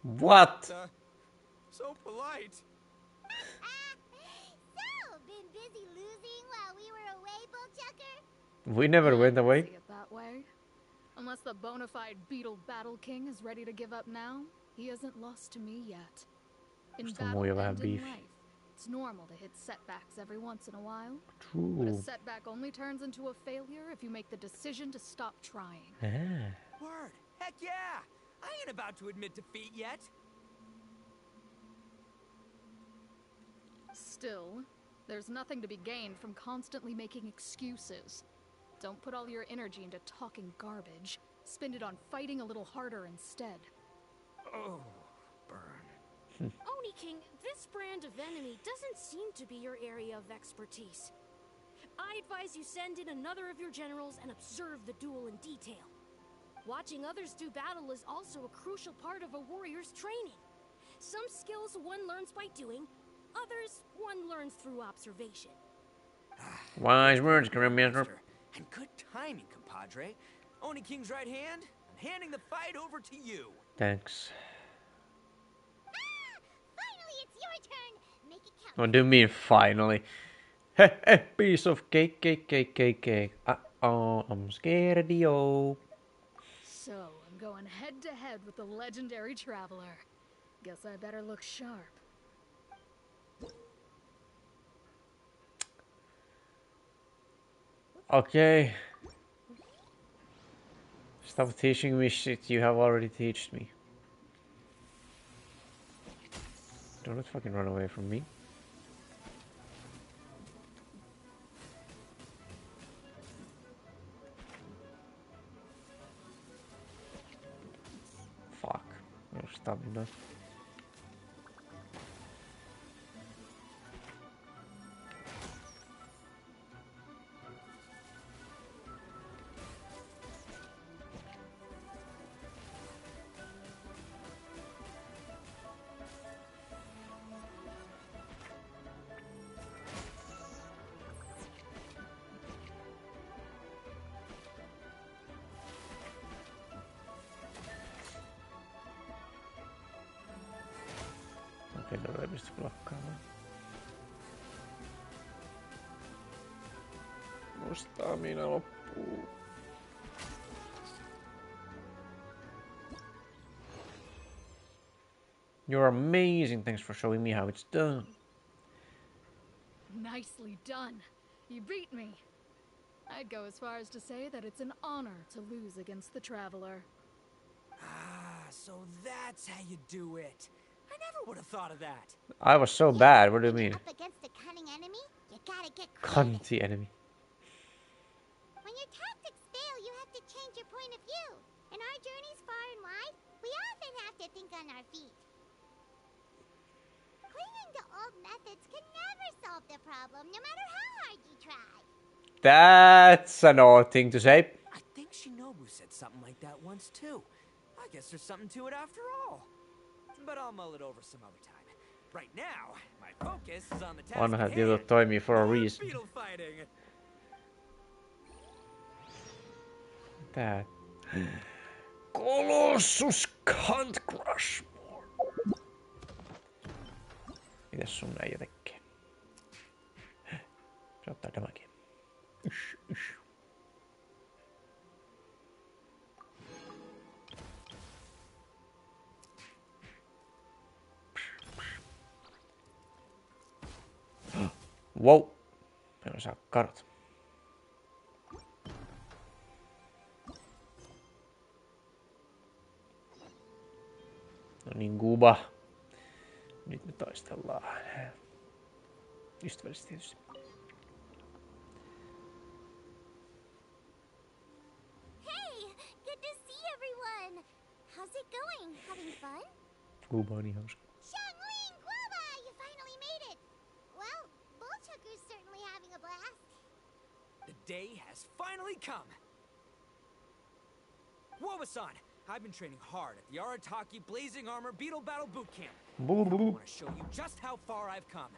What? So polite. So, been busy losing while we were away, Bullchucker? We never went away. See it that way. Unless the bona fide beetle battle king is ready to give up now, he hasn't lost to me yet. In Musta on battle muu jo vähän and in beef. life, it's normal to hit setbacks every once in a while. But a True. setback only turns into a failure if you make the decision to stop trying. Word. Heck yeah. I ain't about to admit defeat yet. Still, there's nothing to be gained from constantly making excuses. Don't put all your energy into talking garbage. Spend it on fighting a little harder instead. Oh, burn. Oni King, this brand of enemy doesn't seem to be your area of expertise. I advise you send in another of your generals and observe the duel in detail. Watching others do battle is also a crucial part of a warrior's training. Some skills one learns by doing, others one learns through observation. Wise words, Grandmaster. And good timing, compadre. Oni King's right hand, I'm handing the fight over to you. Thanks. Finally, it's your turn. Make it count. What do you mean finally? Heh, piece of cake. Uh-oh, I'm scared, yo. So, I'm going head to head with the legendary traveler. Guess I better look sharp. Okay. Stop teaching me shit you have already taught me. Don't fucking run away from me. Fuck. No stamina. Okei, no ei pysty blokkaamaan. Stamina loppuu. You're amazing. Thanks for showing me how it's done. Nicely done. You beat me. I'd go as far as to say that it's an honor to lose against the traveler. Ah, so that's how you do it. I never would have thought of that. I was so bad. What do you mean? Up against a cunning enemy, you gotta get creative. Cunty enemy. When your tactics fail, you have to change your point of view. In our journeys far and wide, we often have to think on our feet. Clinging to old methods can never solve the problem, no matter how hard you try. That's an odd thing to say. I think Shinobu said something like that once too. I guess there's something to it after all. But I'll mull it over some other time. Right now, my focus is on the task Vanhat at jutut hand. toimii for a More reason. beetle fighting. Tää. Colossus can't crush more. Mitäs sun äijä tekee? Se ottaa damagia. Ysh. Wow. En osaa karot. No niin, Guba. Nyt me taistellaan. Ystävällisesti tietysti. Hey, good to see everyone. How's it going? Having fun? Guba on niin hauska. Xiangling Guava, you finally made it. Well, Bullchucker's certainly having a blast. The day has finally come. Woba-san, I've been training hard at the Arataki Blazing Armor Beetle Battle Boot Camp. I want to show you just how far I've come.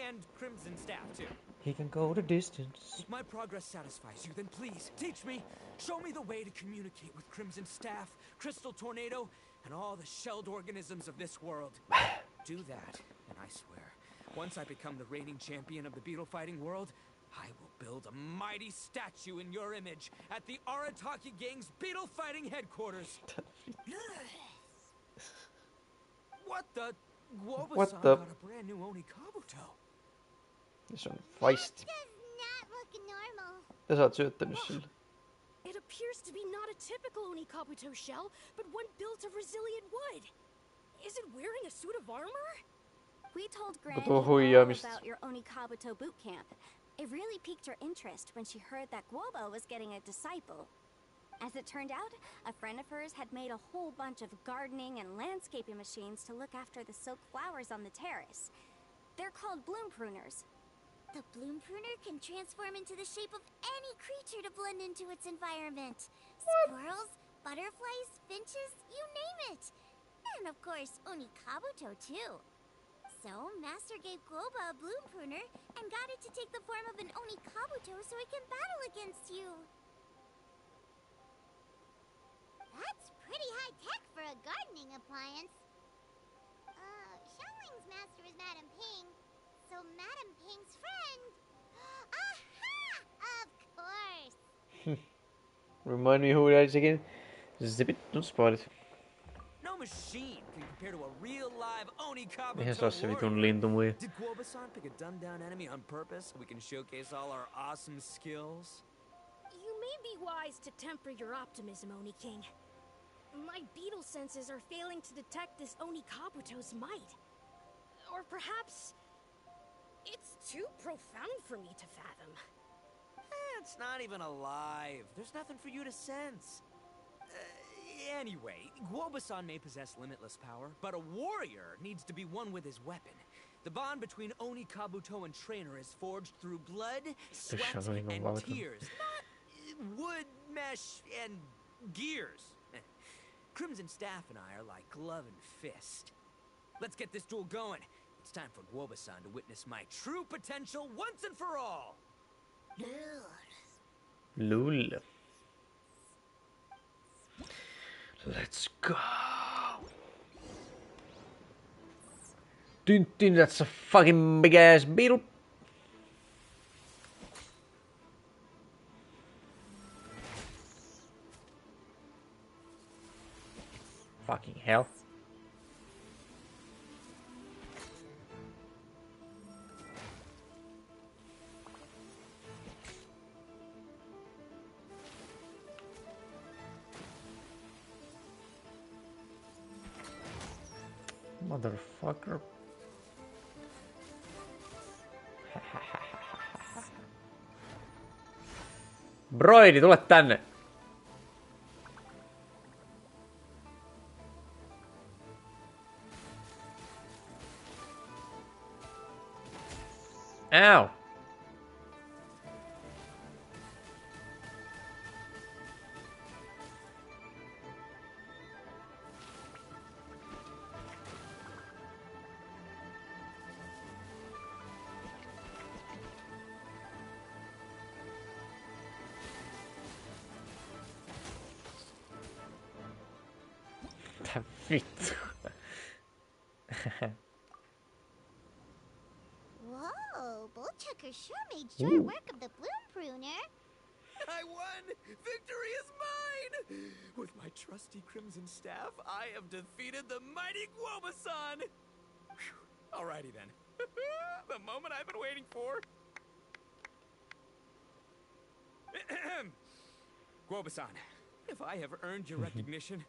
And Crimson Staff, too. He can go the distance. If my progress satisfies you, then please, teach me. Show me the way to communicate with Crimson Staff, Crystal Tornado, and all the shelled organisms of this world. Do that, and I swear, once I become the reigning champion of the beetle fighting world, I will build a mighty statue in your image at the Arataki Gang's beetle fighting headquarters. What the? Woba-san got a brand new Oni Kabuto. Se on faisti. Does not look normal. Ja sä oot syöttänyt sille. It appears to be not a typical Oni Kabuto shell, but one built of resilient wood. Is it wearing a suit of armor? We told Granny tuo all huijaamista. about your Oni Kabuto boot camp. It really piqued her interest when she heard that Guoba was getting a disciple. As it turned out, a friend of hers had made a whole bunch of gardening and landscaping machines to look after the silk flowers on the terrace. They're called bloom pruners. The bloom pruner can transform into the shape of any creature to blend into its environment. Squirrels, butterflies, finches, you name it. And of course, Oni Kabuto too. So, Master gave Guoba a bloom pruner and got it to take the form of an Oni Kabuto so it can battle against you. That's pretty high-tech for a gardening appliance. Xiaoling's master is Madame Ping, so Madame Ping's friend... Aha! Of course! Remind me who that is again? Zip it, don't spoil it. No machine can compare to a real live Oni Kabuto Eihän se oo se vitun warrior. lintumuja. Did Guoba-san pick a dumbed-down enemy on purpose so we can showcase all our awesome skills? You may be wise to temper your optimism, Oni King. My beetle senses are failing to detect this Oni Kabuto's might. Or perhaps... it's too profound for me to fathom. It's not even alive. There's nothing for you to sense. Anyway, Guoba-san may possess limitless power, but a warrior needs to be one with his weapon. The bond between Oni Kabuto and trainer is forged through blood, sweat, and tears, not wood, mesh, and gears. Crimson Staff and I are like glove and fist. Let's get this duel going. It's time for Guoba-san to witness my true potential once and for all. Lul. Let's go. Tintin, that's a fucking big ass beetle. Fucking hell. Motherfucker. Broidi, tule tänne. Ow. Vittu. Whoa, Bullchucker sure made short work of the bloom pruner. I won! Victory is mine! With my trusty Crimson Staff, I have defeated the mighty Guoba-san! Alrighty then. The moment I've been waiting for. Guoba-san, if I have earned your recognition,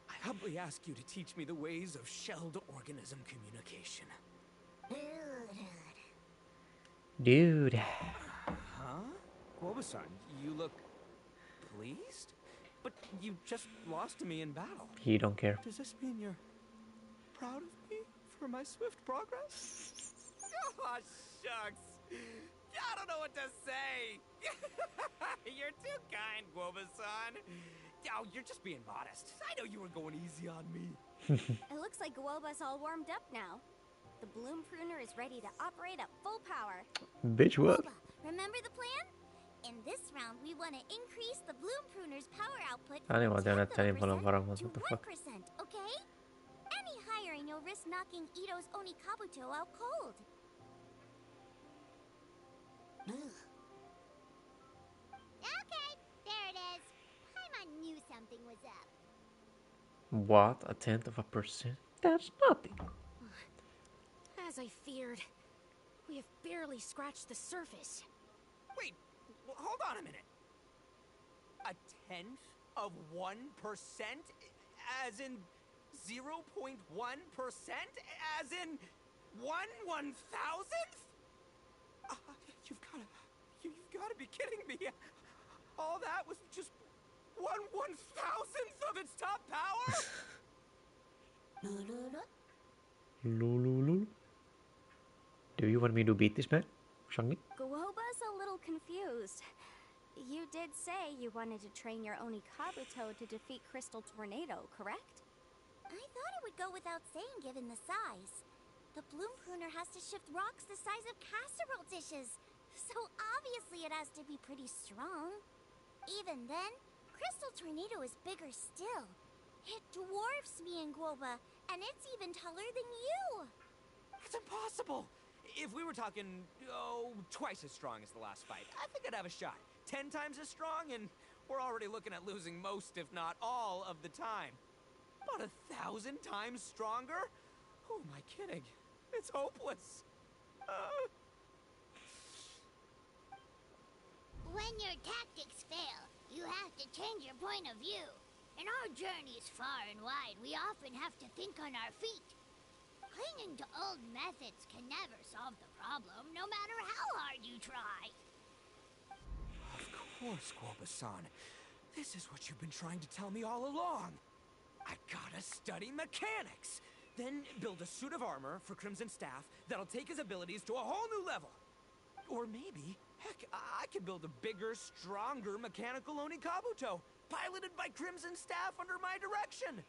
I humbly ask you to teach me the ways of shelled organism communication. Dude. Huh? Guoba-san, you look pleased? But you just lost to me in battle. He don't care. Does this mean you're proud of me for my swift progress? Oh, shucks. I don't know what to say. You're too kind, Guoba-san. Oh, you're just being modest. I know you were going easy on me. It looks like Guoba's all warmed up now. The bloom pruner is ready to operate at full power. Bitch, what? Boba, remember the plan? In this round, we want to increase the bloom pruner's power output Ah niin, mä from tiedän, että niin paljon 10% varmaan. to What the fuck? 1%, okay? Any higher and you'll risk knocking Ito's Onikabuto out cold. Ugh. Okay, there it is. Paimon knew something was up. What? 1/10%? That's nothing. As I feared, we have barely scratched the surface. Wait, hold on a minute. 0.1%? As in 0.1%? As in 1/1000th? You've gotta be kidding me. All that was just 1/1000th of its top power? Lululul. Do you want me to beat this man, Shangi? Guoba's a little confused. You did say you wanted to train your Onikabuto to defeat Crystal Tornado, correct? I thought it would go without saying given the size. The bloom pruner has to shift rocks the size of casserole dishes, so obviously it has to be pretty strong. Even then, Crystal Tornado is bigger still. It dwarfs me and Guoba, and it's even taller than you. That's impossible. If we were talking, twice as strong as the last fight, I think I'd have a shot. 10 times as strong, and we're already looking at losing most, if not all, of the time. But 1,000 times stronger? Who am I kidding? It's hopeless. When your tactics fail, you have to change your point of view. In our journeys far and wide, we often have to think on our feet. Clinging to old methods can never solve the problem, no matter how hard you try. Of course, Guoba-san. This is what you've been trying to tell me all along. I gotta study mechanics. Then build a suit of armor for Crimson Staff that'll take his abilities to a whole new level. Or maybe, heck, I could build a bigger, stronger mechanical Onikabuto, piloted by Crimson Staff under my direction.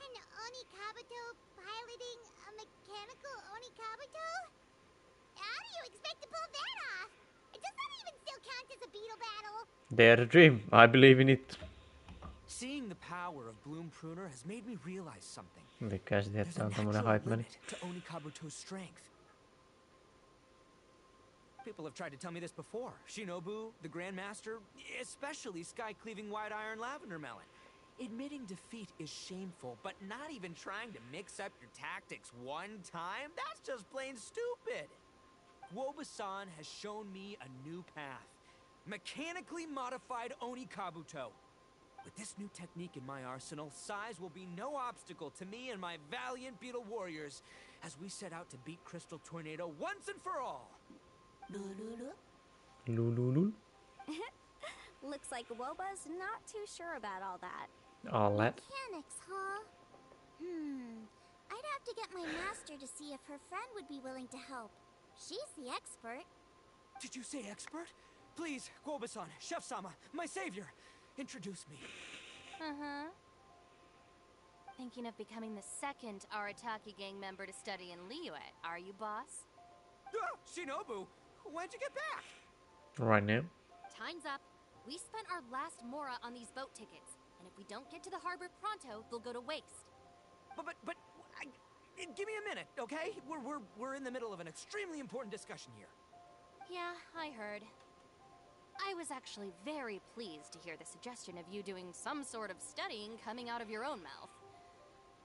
An Onikabuto piloting a mechanical Onikabuto? How do you expect to pull that off? Does that even still count as a beetle battle? Dare to dream. I believe in it. Seeing the power of Bloom Pruner has made me realize something. Tykkäisin, There's että a on tommonen natural hype meni. limit to Onikabuto's strength. People have tried to tell me this before. Shinobu, the Grandmaster, especially Sky-Cleaving White Iron Lavender Melon. Admitting defeat is shameful, but not even trying to mix up your tactics one time? That's just plain stupid! Guoba-san has shown me a new path. Mechanically modified Onikabuto. With this new technique in my arsenal, size will be no obstacle to me and my valiant beetle warriors as we set out to beat Crystal Tornado once and for all. Lululul. Looks like Guoba's not too sure about all that. All that. Mechanics, huh? I'd have to get my master to see if her friend would be willing to help. She's the expert. Did you say expert? Please, Guoba-san, Chef-sama, my savior, introduce me. Uh-huh. Thinking of becoming the second Arataki gang member to study in Liyue, are you, boss? Shinobu, when'd you get back? Right now. Time's up. We spent our last mora on these boat tickets, and if we don't get to the harbor pronto, they'll go to waste. Give me a minute, okay? We're in the middle of an extremely important discussion here. Yeah, I heard. I was actually very pleased to hear the suggestion of you doing some sort of studying coming out of your own mouth.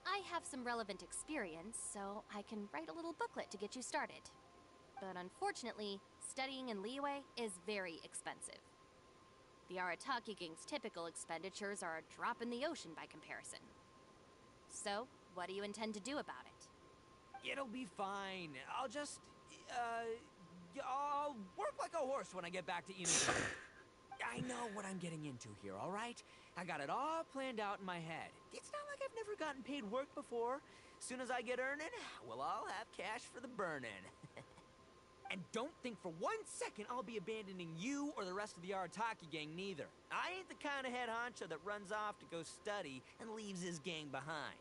I have some relevant experience, so I can write a little booklet to get you started. But unfortunately, studying in Liyue is very expensive. The Arataki gang's typical expenditures are a drop in the ocean by comparison. So, what do you intend to do about it? It'll be fine. I'll work like a horse when I get back to Inazuma. I know what I'm getting into here, all right? I got it all planned out in my head. It's not like I've never gotten paid work before. As soon as I get earning, we'll all have cash for the burning. And don't think for 1 second I'll be abandoning you or the rest of the Arataki gang neither. I ain't the kind of head honcho that runs off to go study and leaves his gang behind.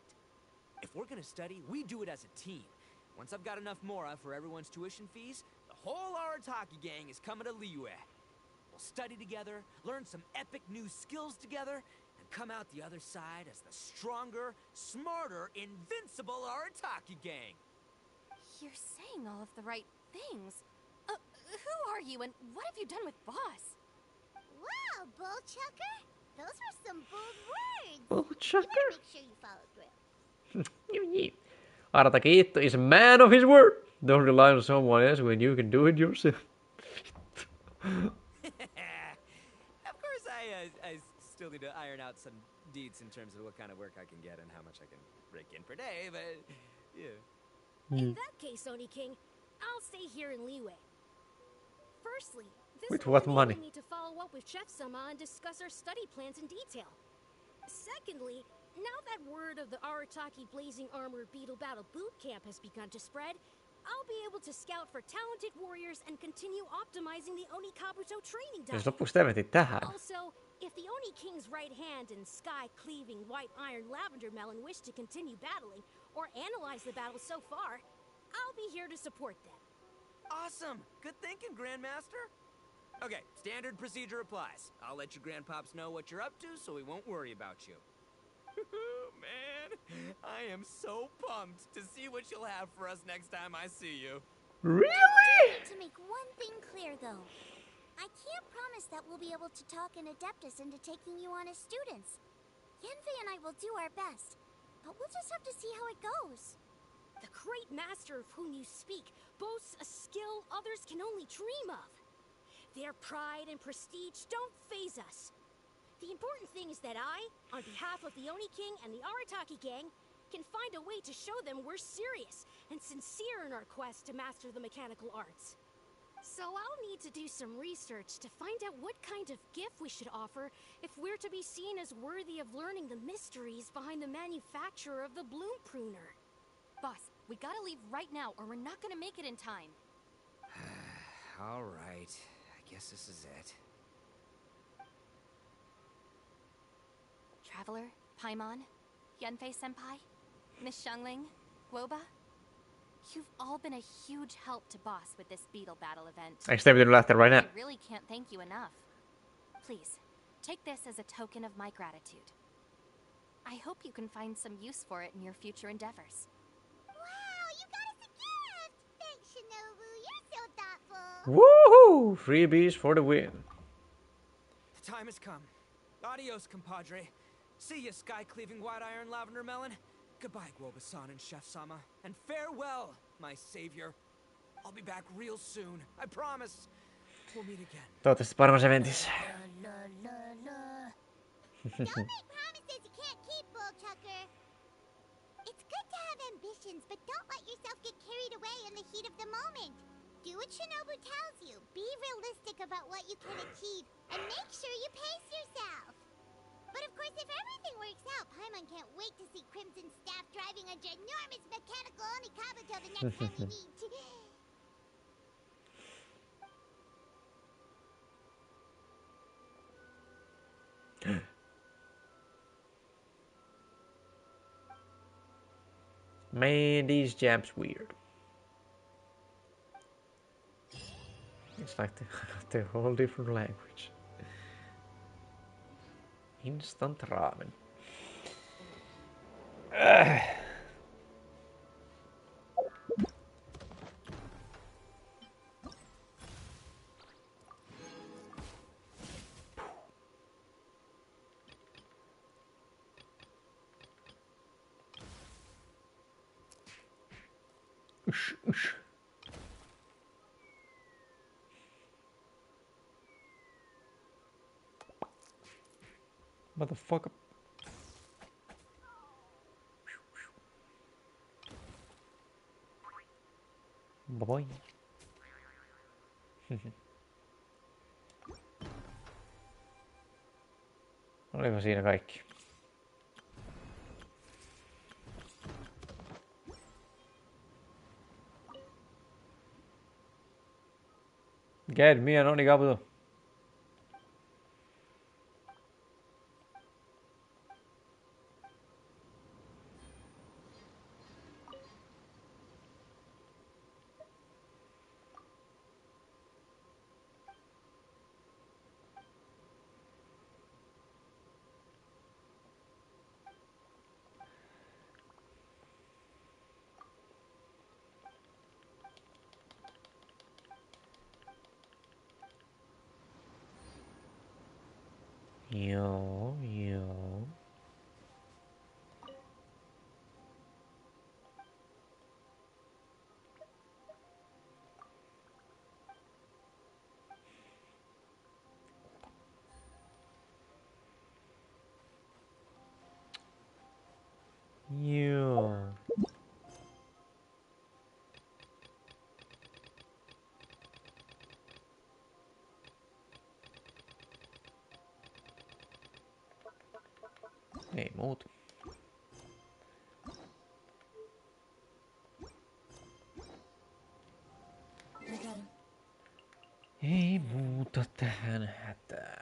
If we're gonna study, we do it as a team. Once I've got enough mora for everyone's tuition fees, the whole Arataki gang is coming to Liyue. We'll study together, learn some epic new skills together, and come out the other side as the stronger, smarter, invincible Arataki gang. You're saying all of the right things. Who are you and what have you done with Boss? Wow, Bullchucker! Those were some bold words! Bullchucker? You better make sure you follow through. Arataki is a man of his word. Don't rely on someone else when you can do it yourself. Of course, I still need to iron out some deeds in terms of what kind of work I can get and how much I can rake in per day, but yeah. In that case, Oni King, I'll stay here in Liyue. Firstly, this With will what enable money? me to follow up with Chef-sama and discuss our study plans in detail. Secondly, now that word of the Arataki Blazing Armor Beetle Battle Boot Camp has begun to spread, I'll be able to scout for talented warriors and continue optimizing the Oni Kabuto training Jos diet. lopuksi tervehdit tähän. Also, if the Oni King's right hand and sky-cleaving white iron lavender melon wish to continue battling or analyze the battle so far, I'll be here to support them. Awesome! Good thinking, Grandmaster. Okay, standard procedure applies. I'll let you grandpops know what you're up to so we won't worry about you. Man, I am so pumped to see what you'll have for us next time I see you. Really? To make one thing clear, though. I can't promise that we'll be able to talk an Adeptus into taking you on as students. Yenfei and I will do our best, but we'll just have to see how it goes. The great master of whom you speak boasts a skill others can only dream of. Their pride and prestige don't faze us. The important thing is that I, on behalf of the Oni King and the Arataki gang, can find a way to show them we're serious and sincere in our quest to master the mechanical arts. So I'll need to do some research to find out what kind of gift we should offer if we're to be seen as worthy of learning the mysteries behind the manufacture of the Bloom Pruner. Boss, we gotta leave right now or we're not gonna make it in time. All right, I guess this is it. Traveler, Paimon, Yunfei-senpai, Miss Xiangling, Guoba. You've all been a huge help to Boss with this beetle battle event. Eikö te pitänyt lähteä right now? I really can't thank you enough. Please, take this as a token of my gratitude. I hope you can find some use for it in your future endeavors. Wow, you got us a gift! Thanks, Shinobu. You're so thoughtful. Woohoo! Freebies for the win. The time has come. Adios, compadre. See ya, sky-cleaving white iron lavender melon. Goodbye, Guoba-san and Chef-sama. And farewell, my savior. I'll be back real soon. I promise. We'll meet again. Toivottavasti paremmassa eventissä. Don't make promises you can't keep, Bullchucker. It's good to have ambitions, but don't let yourself get carried away in the heat of the moment. Do what Shinobu tells you. Be realistic about what you can achieve, and make sure you pace yourself. But of course, if everything works out, Paimon can't wait to see Crimson Staff driving a ginormous mechanical Onikabuto the next time we meet. Man, these jams weird. It's like the whole different language. Instant ramen. Ush, ush. Motherfucker. Bye-bye. Oliko siinä kaikki? Get me on Onikabuto. Joo, joo. Joo. Ei muuta. Ei muuta tähän hätään.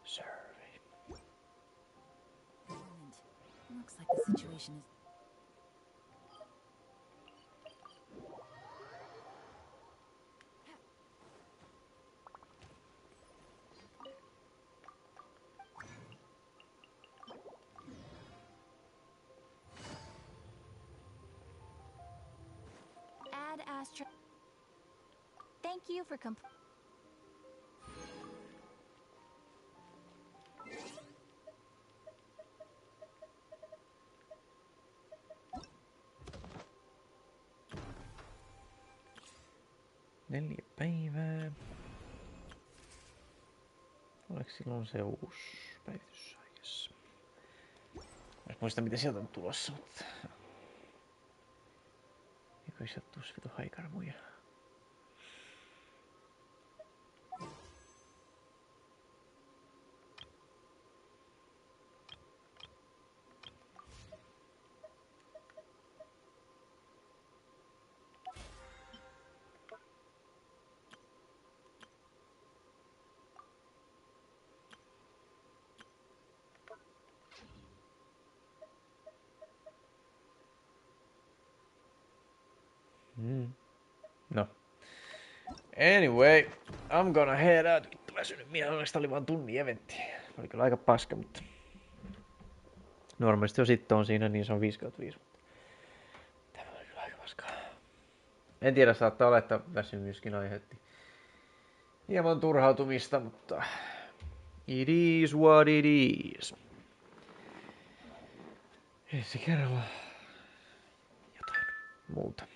Survey. Looks like the situation is. Add Astra. Thank you for Neljä päivää. Oliko silloin se uusi päivitys aikassa? Mä en muista mitä sieltä on tulossa, mutta... Eikö sieltä tuossa vitu haikarmuja? No. Anyway, I'm gonna head out. Vittu väsynyt mielestä oli vaan tunnin eventti. Oli kyllä aika paska, mutta... Normaalisti jos itto on siinä, niin se on 5/5. Tämä oli kyllä aika paskaa. En tiedä, saattaa olla, että väsymyskin aiheutti hieman turhautumista, mutta... It is what it is. Ensi kerralla jotain muuta.